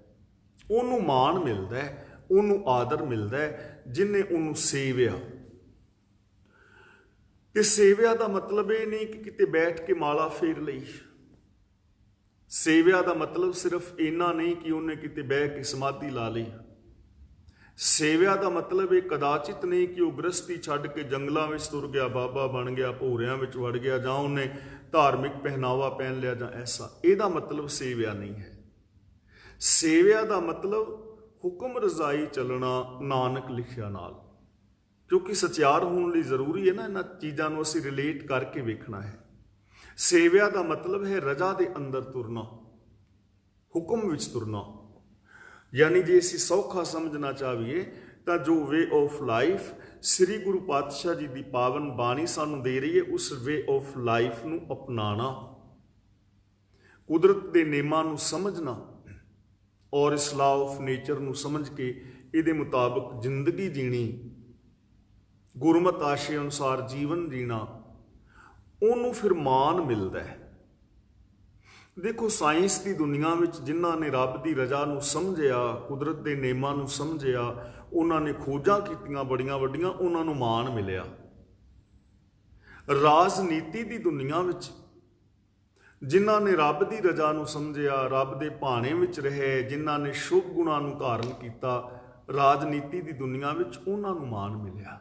ਉਹਨੂੰ ਮਾਣ ਮਿਲਦਾ ਹੈ, ਉਹਨੂੰ ਆਦਰ ਮਿਲਦਾ ਹੈ, ਜਿਹਨੇ ਉਹਨੂੰ ਸੇਵਿਆ। ਤੇ ਸੇਵਿਆ ਦਾ ਮਤਲਬ ਇਹ ਨਹੀਂ ਕਿ ਕਿਤੇ ਬੈਠ ਕੇ ਮਾਲਾ ਫੇਰ ਲਈ। ਸੇਵਿਆ ਦਾ ਮਤਲਬ ਸਿਰਫ ਇੰਨਾ ਨਹੀਂ ਕਿ ਉਹਨੇ ਕਿਤੇ ਬਹਿ ਕੇ ਸਮਾਧੀ ਲਾ ਲਈ। ਸੇਵਿਆ ਦਾ ਮਤਲਬ ਇਹ ਕਦਾਚਿਤ ਨਹੀਂ ਕਿ ਉਹ ਗ੍ਰਸਤੀ ਛੱਡ ਕੇ ਜੰਗਲਾਂ ਵਿੱਚ ਤੁਰ ਗਿਆ, ਬਾਬਾ ਬਣ ਗਿਆ, ਭੋਰਿਆਂ ਵਿੱਚ ਵੜ ਗਿਆ, ਜਾਂ ਉਹਨੇ ਧਾਰਮਿਕ ਪਹਿਨਾਵਾ ਪਹਿਨ ਲਿਆ, ਜਾਂ ਐਸਾ। ਇਹਦਾ ਮਤਲਬ ਸੇਵਿਆ ਨਹੀਂ ਹੈ। ਸੇਵਿਆ ਦਾ ਮਤਲਬ ਹੁਕਮ ਰਜ਼ਾਈ ਚੱਲਣਾ, ਨਾਨਕ ਲਿਖਿਆ ਨਾਲ। ਕਿਉਂਕਿ ਸਚਿਆਰ ਹੋਣ ਲਈ ਜ਼ਰੂਰੀ ਹੈ ਨਾ, ਇਹਨਾਂ ਚੀਜ਼ਾਂ ਨੂੰ ਅਸੀਂ ਰਿਲੇਟ ਕਰਕੇ ਵੇਖਣਾ ਹੈ। ਸੇਵਿਆ ਦਾ ਮਤਲਬ ਹੈ ਰਜਾ ਦੇ ਅੰਦਰ ਤੁਰਨਾ, ਹੁਕਮ ਵਿੱਚ ਤੁਰਨਾ। ਯਾਨੀ ਜੇ ਅਸੀਂ ਸੌਖਾ ਸਮਝਣਾ ਚਾਹੀਏ ਤਾਂ ਜੋ ਵੇ ਆਫ ਲਾਈਫ ਸ੍ਰੀ ਗੁਰੂ ਪਾਤਸ਼ਾਹ ਜੀ ਦੀ ਪਾਵਨ ਬਾਣੀ ਸਾਨੂੰ ਦੇ ਰਹੀ ਹੈ, ਉਸ ਵੇ ਆਫ ਲਾਈਫ ਨੂੰ ਅਪਣਾਣਾ, ਕੁਦਰਤ ਦੇ ਨਿਯਮਾਂ ਨੂੰ ਸਮਝਣਾ ਔਰ ਇਸ ਲਾ ਆਫ ਨੇਚਰ ਨੂੰ ਸਮਝ ਕੇ ਇਹਦੇ ਮੁਤਾਬਕ ਜ਼ਿੰਦਗੀ ਜੀਣੀ, ਗੁਰਮਤਿ ਆਸ਼ੇ ਅਨੁਸਾਰ ਜੀਵਨ ਜੀਣਾ, ਉਹਨੂੰ ਫਿਰ ਮਾਣ ਮਿਲਦਾ ਹੈ। ਦੇਖੋ, ਸਾਇੰਸ ਦੀ ਦੁਨੀਆ ਵਿੱਚ ਜਿਨ੍ਹਾਂ ਨੇ ਰੱਬ ਦੀ ਰਜ਼ਾ ਨੂੰ ਸਮਝਿਆ, ਕੁਦਰਤ ਦੇ ਨਿਯਮਾਂ ਨੂੰ ਸਮਝਿਆ, ਉਹਨਾਂ ਨੇ ਖੋਜਾਂ ਕੀਤੀਆਂ ਬੜੀਆਂ ਵੱਡੀਆਂ, ਉਹਨਾਂ ਨੂੰ ਮਾਣ ਮਿਲਿਆ। ਰਾਜਨੀਤੀ ਦੀ ਦੁਨੀਆ ਵਿੱਚ ਜਿਨ੍ਹਾਂ ਨੇ ਰੱਬ ਦੀ ਰਜ਼ਾ ਨੂੰ ਸਮਝਿਆ, ਰੱਬ ਦੇ ਭਾਣੇ ਵਿੱਚ ਰਹੇ, ਜਿਨ੍ਹਾਂ ਨੇ ਸ਼ੁਭ ਗੁਣਾਂ ਨੂੰ ਧਾਰਨ ਕੀਤਾ, ਰਾਜਨੀਤੀ ਦੀ ਦੁਨੀਆ ਵਿੱਚ ਉਹਨਾਂ ਨੂੰ ਮਾਣ ਮਿਲਿਆ।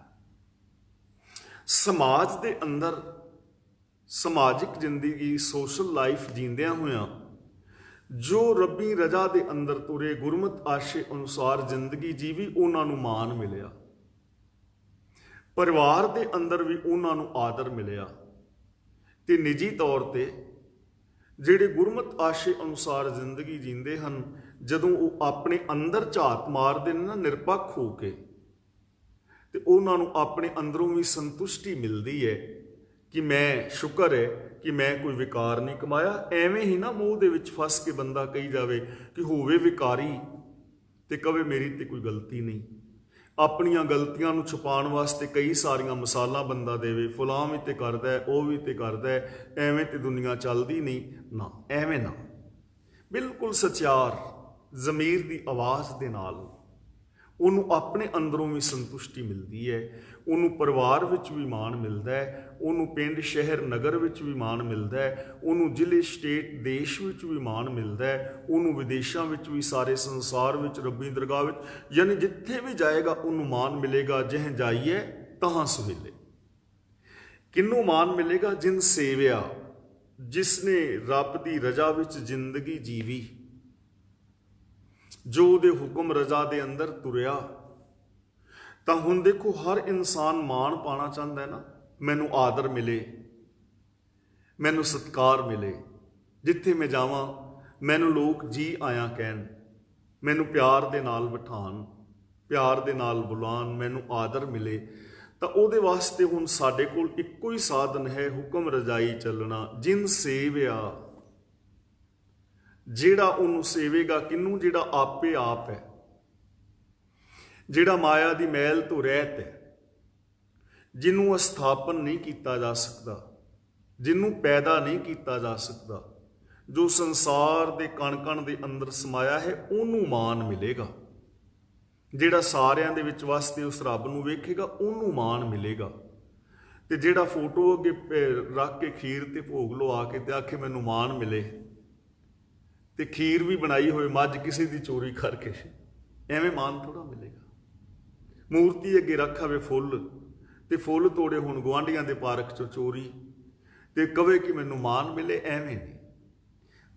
ਸਮਾਜ ਦੇ ਅੰਦਰ ਸਮਾਜਿਕ ਜ਼ਿੰਦਗੀ, ਸੋਸ਼ਲ ਲਾਈਫ ਜੀਂਦਿਆਂ ਹੋਇਆਂ ਜੋ ਰੱਬੀ ਰਜ਼ਾ ਦੇ ਅੰਦਰ ਤੁਰੇ, ਗੁਰਮਤਿ ਆਸ਼ੇ ਅਨੁਸਾਰ ਜ਼ਿੰਦਗੀ ਜੀਵੀ, ਉਹਨਾਂ ਨੂੰ ਮਾਣ ਮਿਲਿਆ। ਪਰਿਵਾਰ ਦੇ ਅੰਦਰ ਵੀ ਉਹਨਾਂ ਨੂੰ ਆਦਰ ਮਿਲਿਆ। ਤੇ ਨਿੱਜੀ ਤੌਰ ਤੇ ਜਿਹੜੇ ਗੁਰਮਤਿ ਆਸ਼ੇ ਅਨੁਸਾਰ ਜ਼ਿੰਦਗੀ ਜੀਂਦੇ ਹਨ, ਜਦੋਂ ਉਹ ਆਪਣੇ ਅੰਦਰ ਝਾਤ ਮਾਰਦੇ ਨੇ ਨਾ ਨਿਰਪੱਖ ਹੋ ਕੇ, ਤੇ ਉਹਨਾਂ ਨੂੰ ਆਪਣੇ ਅੰਦਰੋਂ ਵੀ ਸੰਤੁਸ਼ਟੀ ਮਿਲਦੀ ਹੈ ਕਿ ਮੈਂ ਸ਼ੁਕਰ ਹੈ ਕਿ ਮੈਂ ਕੋਈ ਵਿਕਾਰ ਨਹੀਂ ਕਮਾਇਆ। ਐਵੇਂ ਹੀ ਨਾ ਮੂੰਹ ਦੇ ਵਿੱਚ ਫਸ ਕੇ ਬੰਦਾ ਕਹੀ ਜਾਵੇ ਕਿ ਹੋਵੇ ਵਿਕਾਰੀ ਤੇ ਕਵੇ ਮੇਰੀ ਤੇ ਕੋਈ ਗਲਤੀ ਨਹੀਂ। ਆਪਣੀਆਂ ਗਲਤੀਆਂ ਨੂੰ ਛੁਪਾਉਣ ਵਾਸਤੇ ਕਈ ਸਾਰੀਆਂ ਮਿਸਾਲਾਂ ਬੰਦਾ ਦੇਵੇ, ਫੁਲਾਂ ਵੀ ਤੇ ਕਰਦਾ ਹੈ, ਉਹ ਵੀ ਤੇ ਕਰਦਾ ਹੈ, ਐਵੇਂ ਤੇ ਦੁਨੀਆ ਚੱਲਦੀ ਨਹੀਂ। ਨਾ, ਐਵੇਂ ਨਾ, ਬਿਲਕੁਲ ਸਚਿਆਰ ਜ਼ਮੀਰ ਦੀ ਆਵਾਜ਼ ਦੇ ਨਾਲ ਉਹਨੂੰ ਆਪਣੇ ਅੰਦਰੋਂ ਵੀ ਸੰਤੁਸ਼ਟੀ ਮਿਲਦੀ ਹੈ, ਉਹਨੂੰ ਪਰਿਵਾਰ ਵਿੱਚ ਵੀ ਮਾਣ ਮਿਲਦਾ ਹੈ, ਉਹਨੂੰ ਪਿੰਡ, ਸ਼ਹਿਰ, ਨਗਰ ਵਿੱਚ ਵੀ ਮਾਣ ਮਿਲਦਾ ਹੈ, ਉਹਨੂੰ ਜ਼ਿਲ੍ਹੇ, ਸਟੇਟ, ਦੇਸ਼ ਵਿੱਚ ਵੀ ਮਾਣ ਮਿਲਦਾ ਹੈ, ਉਹਨੂੰ ਵਿਦੇਸ਼ਾਂ ਵਿੱਚ ਵੀ, ਸਾਰੇ ਸੰਸਾਰ ਵਿੱਚ, ਰੱਬੀ ਦਰਗਾਹ ਵਿੱਚ, ਯਾਨੀ ਜਿੱਥੇ ਵੀ ਜਾਏਗਾ ਉਹਨੂੰ ਮਾਣ ਮਿਲੇਗਾ। ਜਿਹੇ ਜਾਈਏ ਤਹਾਂ ਸੁਹੇਲੇ। ਕਿਹਨੂੰ ਮਾਣ ਮਿਲੇਗਾ? ਜਿਨ ਸੇਵਿਆ, ਜਿਸਨੇ ਰੱਬ ਦੀ ਰਜ਼ਾ ਵਿੱਚ ਜ਼ਿੰਦਗੀ ਜੀਵੀ, ਜੋ ਉਹਦੇ ਹੁਕਮ ਰਜ਼ਾ ਦੇ ਅੰਦਰ ਤੁਰਿਆ। ਤਾਂ ਹੁਣ ਦੇਖੋ, ਹਰ ਇਨਸਾਨ ਮਾਣ ਪਾਣਾ ਚਾਹੁੰਦਾ ਹੈ ਨਾ, ਮੈਨੂੰ ਆਦਰ ਮਿਲੇ, ਮੈਨੂੰ ਸਤਿਕਾਰ ਮਿਲੇ, ਜਿੱਥੇ ਮੈਂ ਜਾਵਾਂ ਮੈਨੂੰ ਲੋਕ ਜੀ ਆਇਆਂ ਕਹਿਣ, ਮੈਨੂੰ ਪਿਆਰ ਦੇ ਨਾਲ ਬਿਠਾਣ, ਪਿਆਰ ਦੇ ਨਾਲ ਬੁਲਾਉਣ, ਮੈਨੂੰ ਆਦਰ ਮਿਲੇ। ਤਾਂ ਉਹਦੇ ਵਾਸਤੇ ਹੁਣ ਸਾਡੇ ਕੋਲ ਇੱਕੋ ਹੀ ਸਾਧਨ ਹੈ, ਹੁਕਮ ਰਜ਼ਾਈ ਚੱਲਣਾ। ਜਿਨ ਸੇਵਿਆ, ਜਿਹੜਾ ਉਹਨੂੰ ਸੇਵੇਗਾ ਕਿਹਨੂੰ? ਜਿਹੜਾ ਆਪੇ ਆਪ ਹੈ, ਜਿਹੜਾ ਮਾਇਆ ਦੀ ਮੈਲ ਤੋਂ ਰਹਿਤ ਹੈ, ਜਿਹਨੂੰ ਅਸਥਾਪਨ ਨਹੀਂ ਕੀਤਾ ਜਾ ਸਕਦਾ, ਜਿਹਨੂੰ ਪੈਦਾ ਨਹੀਂ ਕੀਤਾ ਜਾ ਸਕਦਾ, ਜੋ ਸੰਸਾਰ ਦੇ ਕਣ-ਕਣ ਦੇ ਅੰਦਰ ਸਮਾਇਆ ਹੈ, ਉਹਨੂੰ ਮਾਨ ਮਿਲੇਗਾ। ਜਿਹੜਾ ਸਾਰਿਆਂ ਦੇ ਵਿੱਚ ਵਸਦੇ ਉਸ ਰੱਬ ਨੂੰ ਵੇਖੇਗਾ, ਉਹਨੂੰ ਮਾਨ ਮਿਲੇਗਾ। ਤੇ ਜਿਹੜਾ ਫੋਟੋ ਅੱਗੇ ਰੱਖ ਕੇ ਖੀਰ ਤੇ ਭੋਗ ਲਵਾ ਕੇ ਤੇ ਆਖੇ ਮੈਨੂੰ ਮਾਨ ਮਿਲੇ, ਤੇ ਖੀਰ ਵੀ ਬਣਾਈ ਹੋਏ ਮੱਝ ਕਿਸੇ ਦੀ ਚੋਰੀ ਕਰਕੇ, ਐਵੇਂ ਮਾਨ ਥੋੜਾ ਮਿਲੇਗਾ। ਮੂਰਤੀ ਅੱਗੇ ਰੱਖਾਵੇ ਫੁੱਲ, ਤੇ ਫੁੱਲ ਤੋੜੇ ਹੁਣ ਗੁਆਂਢੀਆਂ ਦੇ ਪਾਰਕ ਚੋਂ ਚੋਰੀ, ਤੇ ਕਵੇ ਕਿ ਮੈਨੂੰ ਮਾਨ ਮਿਲੇ, ਐਵੇਂ ਨਹੀਂ।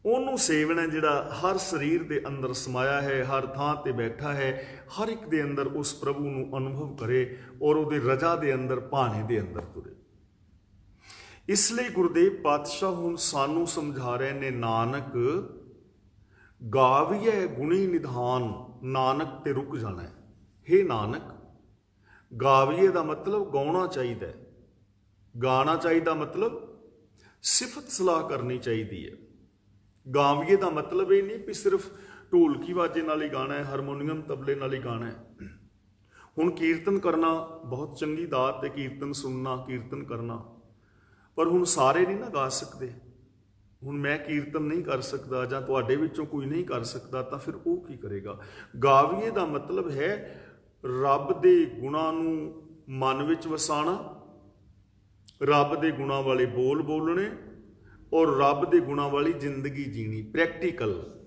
ਉਹਨੂੰ ਸੇਵਣਾ ਜਿਹੜਾ ਹਰ ਸਰੀਰ ਦੇ ਅੰਦਰ ਸਮਾਇਆ ਹੈ, ਹਰ ਥਾਂ ਤੇ ਬੈਠਾ ਹੈ, ਹਰ ਇੱਕ ਦੇ ਅੰਦਰ ਉਸ ਪ੍ਰਭੂ ਨੂੰ ਅਨੁਭਵ ਕਰੇ ਔਰ ਉਹਦੇ ਰਜਾ ਦੇ ਅੰਦਰ, ਭਾਣੇ ਦੇ ਅੰਦਰ ਤੁਰੇ। ਇਸ ਲਈ ਗੁਰਦੇਵ ਪਾਤਸ਼ਾਹ ਹੁਣ ਸਾਨੂੰ ਸਮਝਾ ਰਹੇ ਨੇ, ਨਾਨਕ ਗਾਵੀਐ ਗੁਣੀ ਨਿਧਾਨ, ਨਾਨਕ ਤੇ ਰੁਕ ਜਾਣਾ ਹੈ। ਹੇ ਨਾਨਕ, ਗਾਵੀਏ ਦਾ ਮਤਲਬ ਗਾਉਣਾ ਚਾਹੀਦਾ ਹੈ, ਗਾਣਾ ਚਾਹੀਦਾ ਮਤਲਬ ਸਿਫਤ ਸਲਾਹ ਕਰਨੀ ਚਾਹੀਦੀ ਹੈ। ਗਾਵੀਏ ਦਾ ਮਤਲਬ ਇਹ ਨਹੀਂ ਵੀ ਸਿਰਫ ਢੋਲਕੀ ਵਾਜੇ ਨਾਲ ਹੀ ਗਾਣਾ ਹੈ, ਹਾਰਮੋਨੀਅਮ ਤਬਲੇ ਨਾਲ ਹੀ ਗਾਣਾ ਹੈ। ਹੁਣ ਕੀਰਤਨ ਕਰਨਾ ਬਹੁਤ ਚੰਗੀ ਦਾਤ ਹੈ, ਕੀਰਤਨ ਸੁਣਨਾ, ਕੀਰਤਨ ਕਰਨਾ, ਪਰ ਹੁਣ ਸਾਰੇ ਨਹੀਂ ਨਾ ਗਾ ਸਕਦੇ। ਹੁਣ ਮੈਂ ਕੀਰਤਨ ਨਹੀਂ ਕਰ ਸਕਦਾ ਜਾਂ ਤੁਹਾਡੇ ਵਿੱਚੋਂ ਕੋਈ ਨਹੀਂ ਕਰ ਸਕਦਾ, ਤਾਂ ਫਿਰ ਉਹ ਕੀ ਕਰੇਗਾ? ਗਾਵੀਏ ਦਾ ਮਤਲਬ ਹੈ ਰੱਬ ਦੇ ਗੁਣਾਂ ਨੂੰ ਮਨ ਵਿੱਚ ਵਸਾਣਾ, ਰੱਬ ਦੇ ਗੁਣਾਂ ਵਾਲੇ ਬੋਲ ਬੋਲਣੇ ਔਰ ਰੱਬ ਦੇ ਗੁਣਾਂ ਵਾਲੀ ਜ਼ਿੰਦਗੀ ਜੀਣੀ, ਪ੍ਰੈਕਟੀਕਲ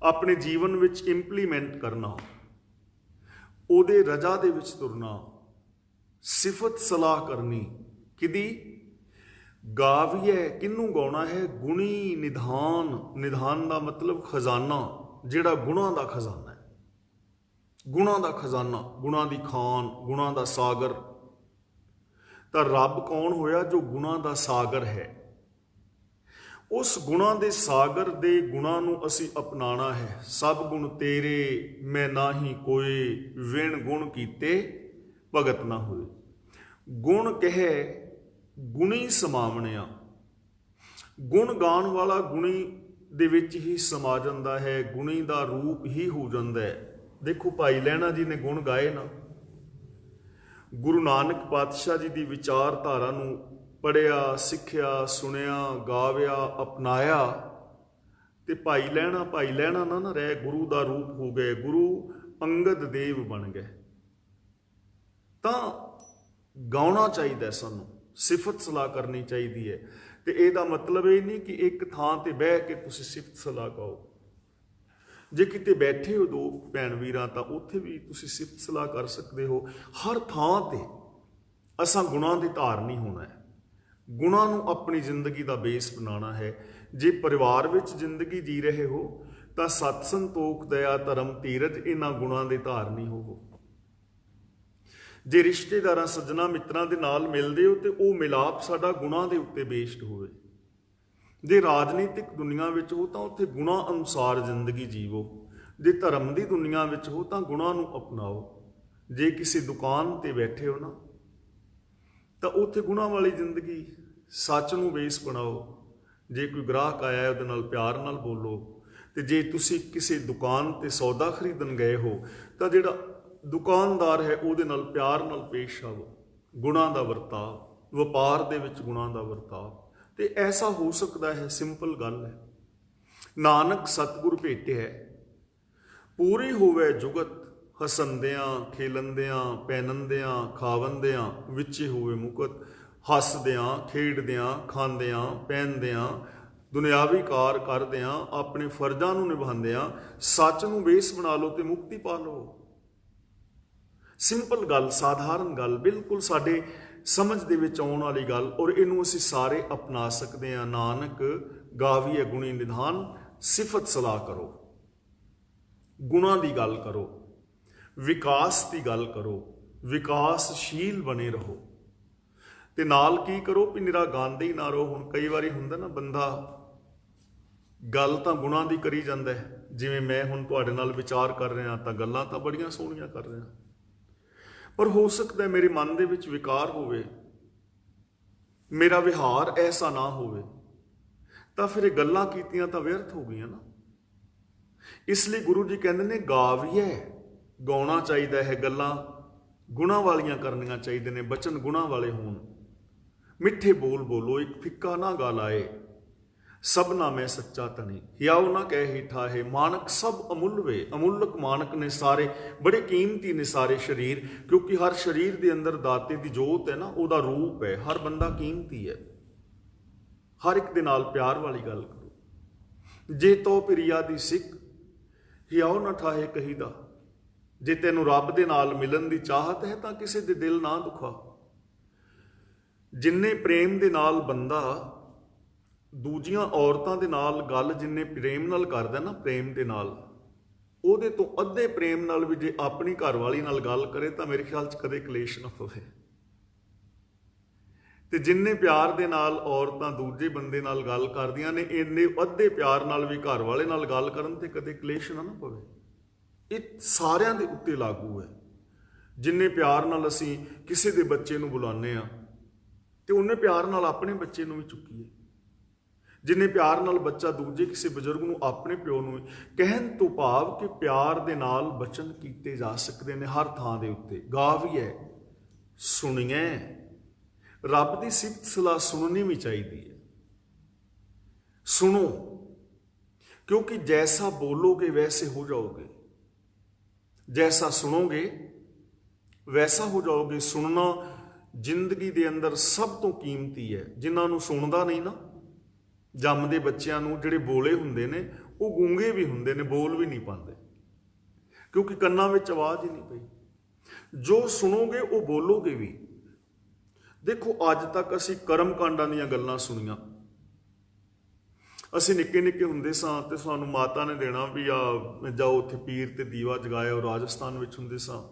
ਆਪਣੇ ਜੀਵਨ ਵਿੱਚ ਇੰਪਲੀਮੈਂਟ ਕਰਨਾ, ਉਹਦੇ ਰਜਾ ਦੇ ਵਿੱਚ ਤੁਰਨਾ, ਸਿਫਤ ਸਲਾਹ ਕਰਨੀ। ਕਿਹਦੀ? ਗਾਵੀਏ, ਕਿਹਨੂੰ ਗਾਉਣਾ ਹੈ? ਗੁਣੀ ਨਿਧਾਨ। ਨਿਧਾਨ ਦਾ ਮਤਲਬ ਖਜ਼ਾਨਾ, ਜਿਹੜਾ ਗੁਣਾਂ ਦਾ ਖਜ਼ਾਨਾ ਹੈ, ਗੁਣਾਂ ਦਾ ਖਜ਼ਾਨਾ, ਗੁਣਾਂ ਦੀ ਖਾਨ, ਗੁਣਾਂ ਦਾ ਸਾਗਰ। ਤਾਂ ਰੱਬ ਕੌਣ ਹੋਇਆ? ਜੋ ਗੁਣਾਂ ਦਾ ਸਾਗਰ ਹੈ। ਉਸ ਗੁਣਾਂ ਦੇ ਸਾਗਰ ਦੇ ਗੁਣਾਂ ਨੂੰ ਅਸੀਂ ਅਪਣਾਉਣਾ ਹੈ। ਸਭ ਗੁਣ ਤੇਰੇ ਮੈਂ ਨਾਹੀ ਕੋਏ, ਵਿਣ ਗੁਣ ਕੀਤੇ ਭਗਤ ਨਾ ਹੋਏ। ਗੁਣ ਕਹੇ ਗੁਣੀ ਸਮਾਵਣਿਆ। ਗੁਣ ਗਾਣ ਵਾਲਾ ਗੁਣੀ ਦੇ ਵਿੱਚ ਹੀ ਸਮਾ ਜਾਂਦਾ ਹੈ, ਗੁਣੀ ਦਾ ਰੂਪ ਹੀ ਹੋ ਜਾਂਦਾ ਹੈ। ਦੇਖੋ ਭਾਈ ਲਹਿਣਾ ਜੀ ਨੇ ਗੁਣ ਗਾਏ ਨਾ, ਗੁਰੂ ਨਾਨਕ ਪਾਤਸ਼ਾਹ ਜੀ ਦੀ ਵਿਚਾਰਧਾਰਾ ਨੂੰ ਪੜ੍ਹਿਆ, ਸਿੱਖਿਆ, ਸੁਣਿਆ, ਗਾਵਿਆ, ਅਪਣਾਇਆ, ਤੇ ਭਾਈ ਲਹਿਣਾ ਨਾ ਰਹਿ, ਗੁਰੂ ਦਾ ਰੂਪ ਹੋ ਗਏ, ਗੁਰੂ ਅੰਗਦ ਦੇਵ ਬਣ ਗਏ। ਤਾਂ ਗਾਉਣਾ ਚਾਹੀਦਾ, ਸਾਨੂੰ ਸਿਫਤ ਸਲਾਹ ਕਰਨੀ ਚਾਹੀਦੀ ਹੈ। ਤੇ ਇਹਦਾ ਮਤਲਬ ਇਹ ਨਹੀਂ ਕਿ ਇੱਕ ਥਾਂ ਤੇ ਬਹਿ ਕੇ ਤੁਸੀਂ ਸਿਫਤ ਸਲਾਹ ਗਾਓ। ਜੇ ਕਿਤੇ ਬੈਠੇ ਹੋ ਦੋ ਭੈਣ ਵੀਰਾਂ, ਤਾਂ ਉੱਥੇ ਵੀ ਤੁਸੀਂ ਸਿਫਤ ਸਲਾਹ ਕਰ ਸਕਦੇ ਹੋ। ਹਰ ਥਾਂ ਤੇ ਅਸਾਂ ਗੁਣਾਂ ਦੀ ਧਾਰਨੀ ਹੋਣਾ ਹੈ, ਗੁਣਾਂ ਨੂੰ ਆਪਣੀ ਜ਼ਿੰਦਗੀ ਦਾ ਬੇਸ ਬਣਾਉਣਾ ਹੈ। ਜੇ ਪਰਿਵਾਰ ਵਿੱਚ ਜ਼ਿੰਦਗੀ ਜੀ ਰਹੇ ਹੋ ਤਾਂ ਸਤ ਸੰਤੋਖ, ਦਇਆ, ਧਰਮ, ਧੀਰਜ, ਇਹਨਾਂ ਗੁਣਾਂ ਦੇ ਧਾਰਨੀ ਹੋਵੋ। ਜੇ ਰਿਸ਼ਤੇਦਾਰਾਂ, ਸੱਜਣਾ, ਮਿੱਤਰਾਂ ਦੇ ਨਾਲ ਮਿਲਦੇ ਹੋ ਤੇ ਉਹ ਮਿਲਾਪ ਸਾਡਾ ਗੁਣਾਂ ਦੇ ਉੱਤੇ ਬੇਸਡ ਹੋਵੇ। ਜੇ ਰਾਜਨੀਤਿਕ ਦੁਨੀਆ ਵਿੱਚ ਹੋ ਤਾਂ ਉੱਥੇ ਗੁਣਾਂ ਅਨੁਸਾਰ ਜ਼ਿੰਦਗੀ ਜੀਵੋ। ਜੇ ਧਰਮ ਦੀ ਦੁਨੀਆ ਵਿੱਚ ਹੋ ਤਾਂ ਗੁਣਾਂ ਨੂੰ ਅਪਣਾਓ। ਜੇ ਕਿਸੇ ਦੁਕਾਨ ਤੇ ਬੈਠੇ ਹੋ ਨਾ, ਤਾਂ ਉੱਥੇ ਗੁਣਾਂ ਵਾਲੀ ਜ਼ਿੰਦਗੀ, ਸੱਚ ਨੂੰ ਬੇਸ ਬਣਾਓ। ਜੇ ਕੋਈ ਗ੍ਰਾਹਕ ਆਇਆ ਹੈ ਉਹਦੇ ਨਾਲ ਪਿਆਰ ਨਾਲ ਬੋਲੋ। ਤੇ ਜੇ ਤੁਸੀਂ ਕਿਸੇ ਦੁਕਾਨ ਤੇ ਸੌਦਾ ਖਰੀਦਣ ਗਏ ਹੋ ਤਾਂ ਜਿਹੜਾ ਦੁਕਾਨਦਾਰ ਹੈ ਉਹਦੇ ਨਾਲ ਪਿਆਰ ਨਾਲ ਪੇਸ਼ ਆਵੋ। ਗੁਣਾਂ ਦਾ ਵਰਤਾਵ, ਵਪਾਰ ਦੇ ਵਿੱਚ ਗੁਣਾਂ ਦਾ ਵਰਤਾਵ। ਤੇ ਐਸਾ ਹੋ ਸਕਦਾ ਹੈ, ਸਿੰਪਲ ਗੱਲ ਹੈ। ਨਾਨਕ ਸਤਿਗੁਰ ਭੇਟਿਆ, ਪੂਰੀ ਹੋਵੇ ਜੁਗਤ, ਹਸੰਦਿਆਂ, ਖੇਲੰਦਿਆਂ, ਪਹਿਨੰਦਿਆਂ, ਖਾਵੰਦਿਆਂ, ਵਿੱਚੇ ਹੋਵੇ ਮੁਕਤ। ਹੱਸਦਿਆਂ, ਖੇਡਦਿਆਂ, ਖਾਂਦਿਆਂ, ਪਹਿਨਦਿਆਂ, ਦੁਨਿਆਵੀ ਕਾਰ ਕਰਦਿਆਂ, ਆਪਣੇ ਫਰਜ਼ਾਂ ਨੂੰ ਨਿਭਾਉਂਦਿਆਂ ਸੱਚ ਨੂੰ ਬੇਸ ਬਣਾ ਲਓ ਤੇ ਮੁਕਤੀ ਪਾ ਲਓ। ਸਿੰਪਲ ਗੱਲ, ਸਾਧਾਰਨ ਗੱਲ, ਬਿਲਕੁਲ ਸਾਡੇ ਸਮਝ ਦੇ ਵਿੱਚ ਆਉਣ ਵਾਲੀ ਗੱਲ, ਔਰ ਇਹਨੂੰ ਅਸੀਂ ਸਾਰੇ ਅਪਣਾ ਸਕਦੇ ਹਾਂ। ਨਾਨਕ ਗਾਵੀਏ ਗੁਣੀ ਨਿਧਾਨ, ਸਿਫਤ ਸਲਾਹ ਕਰੋ, ਗੁਣਾਂ ਦੀ ਗੱਲ ਕਰੋ, ਵਿਕਾਸ ਦੀ ਗੱਲ ਕਰੋ, ਵਿਕਾਸਸ਼ੀਲ ਬਣੇ ਰਹੋ। ਤੇ ਨਾਲ ਕੀ ਕਰੋ ਵੀ ਨਿਰਾ ਗਾਉਂਦੇ ਹੀ ਨਾ ਰਹੋ। ਹੁਣ ਕਈ ਵਾਰੀ ਹੁੰਦਾ ਨਾ, ਬੰਦਾ ਗੱਲ ਤਾਂ ਗੁਣਾਂ ਦੀ ਕਰੀ ਜਾਂਦਾ ਹੈ। ਜਿਵੇਂ ਮੈਂ ਹੁਣ ਤੁਹਾਡੇ ਨਾਲ ਵਿਚਾਰ ਕਰ ਰਿਹਾ ਤਾਂ ਗੱਲਾਂ ਤਾਂ ਬੜੀਆਂ ਸੋਹਣੀਆਂ ਕਰ ਰਿਹਾ, ਪਰ ਹੋ ਸਕਦਾ ਮੇਰੇ ਮਨ ਦੇ ਵਿੱਚ ਵਿਕਾਰ ਹੋਵੇ, ਮੇਰਾ ਵਿਹਾਰ ਐਸਾ ਨਾ ਹੋਵੇ, ਤਾਂ ਫਿਰ ਇਹ ਗੱਲਾਂ ਕੀਤੀਆਂ ਤਾਂ ਵਿਅਰਥ ਹੋ ਗਈਆਂ ਨਾ। ਇਸ ਲਈ ਗੁਰੂ ਜੀ ਕਹਿੰਦੇ ਨੇ ਗਾਵੀਐ, ਗਾਉਣਾ ਚਾਹੀਦਾ ਹੈ, ਗੱਲਾਂ ਗੁਣਾਂ ਵਾਲੀਆਂ ਕਰਨੀਆਂ ਚਾਹੀਦੇ ਨੇ, ਬਚਨ ਗੁਣਾਂ ਵਾਲੇ ਹੋਣ। ਮਿੱਠੇ ਬੋਲ ਬੋਲੋ, ਇੱਕ ਫਿੱਕਾ ਨਾ ਗਾ ਲਾਏ, ਸਭਨਾ ਮੈਂ ਸੱਚਾ ਧਣੀ, ਹਿਆਉ ਨਾ ਕਹਿ ਹੀ ਠਾਹੇ, ਮਾਨਕ ਸਭ ਅਮੁੱਲ ਵੇ। ਅਮੁੱਲਕ ਮਾਨਕ ਨੇ ਸਾਰੇ, ਬੜੇ ਕੀਮਤੀ ਨੇ ਸਾਰੇ ਸਰੀਰ, ਕਿਉਂਕਿ ਹਰ ਸਰੀਰ ਦੇ ਅੰਦਰ ਦਾਤੇ ਦੀ ਜੋਤ ਹੈ ਨਾ, ਉਹਦਾ ਰੂਪ ਹੈ। ਹਰ ਬੰਦਾ ਕੀਮਤੀ ਹੈ। ਹਰ ਇੱਕ ਦੇ ਨਾਲ ਪਿਆਰ ਵਾਲੀ ਗੱਲ ਕਰੋ। ਜੇ ਤੋ ਪ੍ਰਿਆ ਦੀ ਸਿੱਖ, ਹਿਆਉ ਨਾ ਠਾਹੇ ਕਹੀਦਾ। ਜੇ ਤੈਨੂੰ ਰੱਬ ਦੇ ਨਾਲ ਮਿਲਣ ਦੀ ਚਾਹਤ ਹੈ ਤਾਂ ਕਿਸੇ ਦੇ ਦਿਲ ਨਾ ਦੁਖਾ। ਜਿੰਨੇ ਪ੍ਰੇਮ ਦੇ ਨਾਲ ਬੰਦਾ ਦੂਜੀਆਂ ਔਰਤਾਂ ਦੇ ਨਾਲ ਗੱਲ ਜਿੰਨੇ ਪ੍ਰੇਮ ਨਾਲ ਕਰਦਾ ਨਾ, ਪ੍ਰੇਮ ਦੇ ਨਾਲ, ਉਹਦੇ ਤੋਂ ਅੱਧੇ ਪ੍ਰੇਮ ਨਾਲ ਵੀ ਜੇ ਆਪਣੀ ਘਰਵਾਲੀ ਨਾਲ ਗੱਲ ਕਰੇ ਤਾਂ ਮੇਰੇ ਖਿਆਲ 'ਚ ਕਦੇ ਕਲੇਸ਼ ਨਾ ਪਵੇ। ਤੇ ਜਿੰਨੇ ਪਿਆਰ ਦੇ ਨਾਲ ਔਰਤਾਂ ਦੂਜੇ ਬੰਦੇ ਨਾਲ ਗੱਲ ਕਰਦੀਆਂ ਨੇ, ਇੰਨੇ ਅੱਧੇ ਪਿਆਰ ਨਾਲ ਵੀ ਘਰ ਵਾਲੇ ਨਾਲ ਗੱਲ ਕਰਨ ਤੇ ਕਦੇ ਕਲੇਸ਼ ਨਾ ਪਵੇ। ਇਹ ਸਾਰਿਆਂ ਦੇ ਉੱਤੇ ਲਾਗੂ ਹੈ। ਜਿੰਨੇ ਪਿਆਰ ਨਾਲ ਅਸੀਂ ਕਿਸੇ ਦੇ ਬੱਚੇ ਨੂੰ ਬੁਲਾਉਂਦੇ ਆ ਤੇ ਉਹਨੇ ਪਿਆਰ ਨਾਲ ਆਪਣੇ ਬੱਚੇ ਨੂੰ ਵੀ ਚੁੱਕੀਏ। ਜਿੰਨੇ ਪਿਆਰ ਨਾਲ ਬੱਚਾ ਦੂਜੇ ਕਿਸੇ ਬਜ਼ੁਰਗ ਨੂੰ, ਆਪਣੇ ਪਿਓ ਨੂੰ, ਕਹਿਣ ਤੋਂ ਭਾਵ ਕਿ ਪਿਆਰ ਦੇ ਨਾਲ ਬਚਨ ਕੀਤੇ ਜਾ ਸਕਦੇ ਨੇ ਹਰ ਥਾਂ ਦੇ ਉੱਤੇ। ਗਾਵੀਐ, ਸੁਣੀਐ, ਰੱਬ ਦੀ ਸਿਫਤ ਸਲਾਹ ਸੁਣਨੀ ਵੀ ਚਾਹੀਦੀ ਹੈ। ਸੁਣੋ, ਕਿਉਂਕਿ ਜੈਸਾ ਬੋਲੋਗੇ ਵੈਸੇ ਹੋ ਜਾਓਗੇ, ਜੈਸਾ ਸੁਣੋਗੇ ਵੈਸਾ ਹੋ ਜਾਓਗੇ। ਸੁਣਨਾ ਜ਼ਿੰਦਗੀ ਦੇ ਅੰਦਰ ਸਭ ਤੋਂ ਕੀਮਤੀ ਹੈ। ਜਿਨ੍ਹਾਂ ਨੂੰ ਸੁਣਦਾ ਨਹੀਂ ਨਾ, ਜੰਮਦੇ ਬੱਚਿਆਂ ਨੂੰ ਜਿਹੜੇ ਬੋਲੇ ਹੁੰਦੇ ਨੇ, ਉਹ ਗੂੰਗੇ ਵੀ ਹੁੰਦੇ ਨੇ, ਬੋਲ ਵੀ ਨਹੀਂ ਪਾਉਂਦੇ, ਕਿਉਂਕਿ ਕੰਨਾਂ ਵਿੱਚ ਆਵਾਜ਼ ਹੀ ਨਹੀਂ ਪਈ। ਜੋ ਸੁਣੋਗੇ ਉਹ ਬੋਲੋਗੇ ਵੀ। ਦੇਖੋ, ਅੱਜ ਤੱਕ ਅਸੀਂ ਕਰਮ ਕਾਂਡਾਂ ਦੀਆਂ ਗੱਲਾਂ ਸੁਣੀਆਂ। ਅਸੀਂ ਨਿੱਕੇ ਨਿੱਕੇ ਹੁੰਦੇ ਸਾਂ ਤੇ ਸਾਨੂੰ ਮਾਤਾ ਨੇ ਦੇਣਾ ਵੀ ਆ ਜਾਓ ਉੱਥੇ ਪੀਰ ਤੇ ਦੀਵਾ ਜਗਾਇਆ। ਉਹ ਰਾਜਸਥਾਨ ਵਿੱਚ ਹੁੰਦੇ ਸਾਂ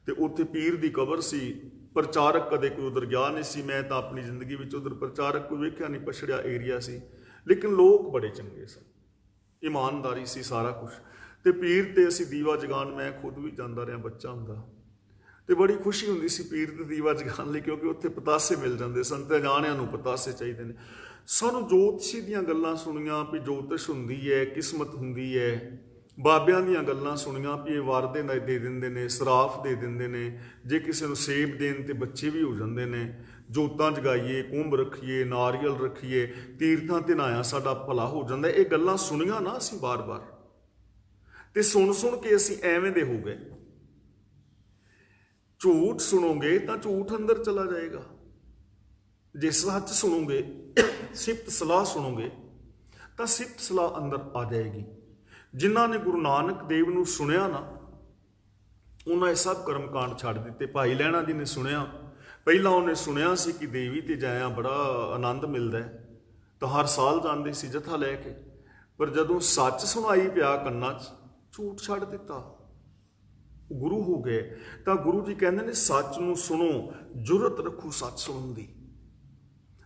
ਤੇ ਉੱਥੇ ਪੀਰ ਦੀ ਕਬਰ ਸੀ। ਪ੍ਰਚਾਰਕ ਕਦੇ ਕੋਈ ਉਧਰ ਗਿਆ ਨਹੀਂ ਸੀ। ਮੈਂ ਤਾਂ ਆਪਣੀ ਜ਼ਿੰਦਗੀ ਵਿੱਚ ਉਧਰ ਪ੍ਰਚਾਰਕ ਕੋਈ ਵੇਖਿਆ ਨਹੀਂ, ਪਛੜਿਆ ਏਰੀਆ ਸੀ, ਲੇਕਿਨ ਲੋਕ ਬੜੇ ਚੰਗੇ ਸਨ, ਇਮਾਨਦਾਰੀ ਸੀ, ਸਾਰਾ ਕੁਛ। ਤੇ ਪੀਰ ਤੇ ਅਸੀਂ ਦੀਵਾ ਜਗਾਉਣ, ਮੈਂ ਖੁਦ ਵੀ ਜਾਂਦਾ ਰਿਹਾ ਬੱਚਾ ਹੁੰਦਾ, ਤੇ ਬੜੀ ਖੁਸ਼ੀ ਹੁੰਦੀ ਸੀ ਪੀਰ ਤੇ ਦੀਵਾ ਜਗਾਉਣ ਲਈ, ਕਿਉਂਕਿ ਉੱਥੇ ਪਤਾਸੇ ਮਿਲ ਜਾਂਦੇ ਸਨ ਤੇ ਜਾਣਿਆਂ ਨੂੰ ਪਤਾਸੇ ਚਾਹੀਦੇ ਨੇ। ਸਾਨੂੰ ਜੋਤਸ਼ੀ ਦੀਆਂ ਗੱਲਾਂ ਸੁਣੀਆਂ ਵੀ ਜੋਤਿਸ਼ ਹੁੰਦੀ ਹੈ, ਕਿਸਮਤ ਹੁੰਦੀ ਹੈ। ਬਾਬਿਆਂ ਦੀਆਂ ਗੱਲਾਂ ਸੁਣੀਆਂ ਵੀ ਇਹ ਵਰ ਦੇ ਦਿੰਦੇ ਨੇ, ਸਰਾਫ ਦੇ ਦਿੰਦੇ ਨੇ, ਜੇ ਕਿਸੇ ਨੂੰ ਸੇਬ ਦੇਣ ਤੇ ਬੱਚੇ ਵੀ ਹੋ ਜਾਂਦੇ ਨੇ। ਜੋਤਾਂ ਜਗਾਈਏ, ਕੁੰਭ ਰੱਖੀਏ, ਨਾਰੀਅਲ ਰੱਖੀਏ, ਤੀਰਥਾਂ ਤੇ ਨਹਾਇਆ ਸਾਡਾ ਭਲਾ ਹੋ ਜਾਂਦਾ। ਇਹ ਗੱਲਾਂ ਸੁਣੀਆਂ ਨਾ ਅਸੀਂ ਬਾਰ-ਬਾਰ, ਤੇ ਸੁਣ ਸੁਣ ਕੇ ਅਸੀਂ ਐਵੇਂ ਦੇ ਹੋ ਗਏ। ਝੂਠ ਸੁਣੋਗੇ ਤਾਂ ਝੂਠ ਅੰਦਰ ਚਲਾ ਜਾਏਗਾ। ਜੇ ਸੱਚ ਸੁਣੋਗੇ, ਸਿਫਤ ਸਲਾਹ ਸੁਣੋਗੇ ਤਾਂ ਸਿਫਤ ਸਲਾਹ ਅੰਦਰ ਆ ਜਾਏਗੀ। ਜਿਨ੍ਹਾਂ ਨੇ ਗੁਰੂ ਨਾਨਕ ਦੇਵ ਨੂੰ ਸੁਣਿਆ ਨਾ, ਉਹਨਾਂ ਇਹ ਸਭ ਕਰਮ ਕਾਂਡ ਛੱਡ ਦਿੱਤੇ। ਭਾਈ ਲਹਿਣਾ ਜੀ ਨੇ ਸੁਣਿਆ, ਪਹਿਲਾਂ ਉਹਨੇ ਸੁਣਿਆ ਸੀ ਕਿ ਦੇਵੀ ਤੇ ਜਾਇਆ ਬੜਾ ਆਨੰਦ ਮਿਲਦਾ ਹੈ, ਤਾਂ ਹਰ ਸਾਲ ਜਾਂਦੇ ਸੀ ਜਥਾ ਲੈ ਕੇ। ਪਰ ਜਦੋਂ ਸੱਚ ਸੁਣਾਈ ਪਿਆ ਕੰਨਾਂ 'ਚ, ਝੂਠ ਛੱਡ ਦਿੱਤਾ, ਗੁਰੂ ਹੋ ਗਏ। ਤਾਂ ਗੁਰੂ ਜੀ ਕਹਿੰਦੇ ਨੇ ਸੱਚ ਨੂੰ ਸੁਣੋ, ਜੁਰਤ ਰੱਖੋ ਸੱਚ ਸੁਣਨ ਦੀ।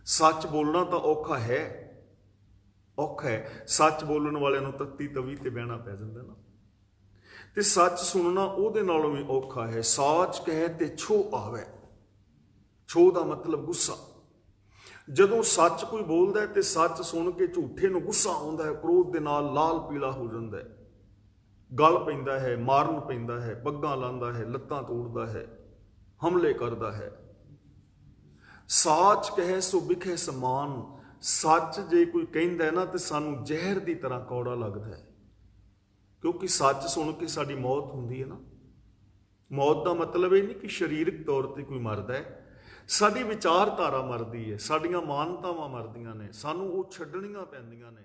ਸੱਚ ਬੋਲਣਾ ਤਾਂ ਔਖਾ ਹੈ, ਔਖਾ ਹੈ। ਸੱਚ ਬੋਲਣ ਵਾਲਿਆਂ ਨੂੰ ਤੱਤੀ ਤਵੀ ਤੇ ਬਹਿਣਾ ਪੈ ਜਾਂਦਾ ਨਾ, ਤੇ ਸੱਚ ਸੁਣਨਾ ਉਹਦੇ ਨਾਲੋਂ ਵੀ ਔਖਾ ਹੈ। ਸਾਚ ਕਹੇ ਤੇ ਛੋ ਆਵੇ। ਛੋ ਦਾ ਮਤਲਬ ਗੁੱਸਾ। ਜਦੋਂ ਸੱਚ ਕੋਈ ਬੋਲਦਾ ਹੈ ਤੇ ਸੱਚ ਸੁਣ ਕੇ ਝੂਠੇ ਨੂੰ ਗੁੱਸਾ ਆਉਂਦਾ ਹੈ, ਕ੍ਰੋਧ ਦੇ ਨਾਲ ਲਾਲ ਪੀਲਾ ਹੋ ਜਾਂਦਾ ਹੈ, ਗਲ ਪੈਂਦਾ ਹੈ, ਮਾਰਨ ਪੈਂਦਾ ਹੈ, ਪੱਗਾਂ ਲਾਉਂਦਾ ਹੈ, ਲੱਤਾਂ ਤੋੜਦਾ ਹੈ, ਹਮਲੇ ਕਰਦਾ ਹੈ। ਸਾਚ ਕਹੇ ਸੋ ਬਿਖੇ ਸਮਾਨ। ਸੱਚ ਜੇ ਕੋਈ ਕਹਿੰਦਾ ਨਾ ਤੇ ਸਾਨੂੰ ਜ਼ਹਿਰ ਦੀ ਤਰ੍ਹਾਂ ਕੌੜਾ ਲੱਗਦਾ ਹੈ, ਕਿਉਂਕਿ ਸੱਚ ਸੁਣ ਕੇ ਸਾਡੀ ਮੌਤ ਹੁੰਦੀ ਹੈ ਨਾ। ਮੌਤ ਦਾ ਮਤਲਬ ਇਹ ਨਹੀਂ ਕਿ ਸਰੀਰਕ ਤੌਰ ਤੇ ਕੋਈ ਮਰਦਾ ਹੈ, ਸਾਡੀ ਵਿਚਾਰਧਾਰਾ ਮਰਦੀ ਹੈ, ਸਾਡੀਆਂ ਮਾਨਤਾਵਾਂ ਮਰਦੀਆਂ ਨੇ, ਸਾਨੂੰ ਉਹ ਛੱਡਣੀਆਂ ਪੈਂਦੀਆਂ ਨੇ।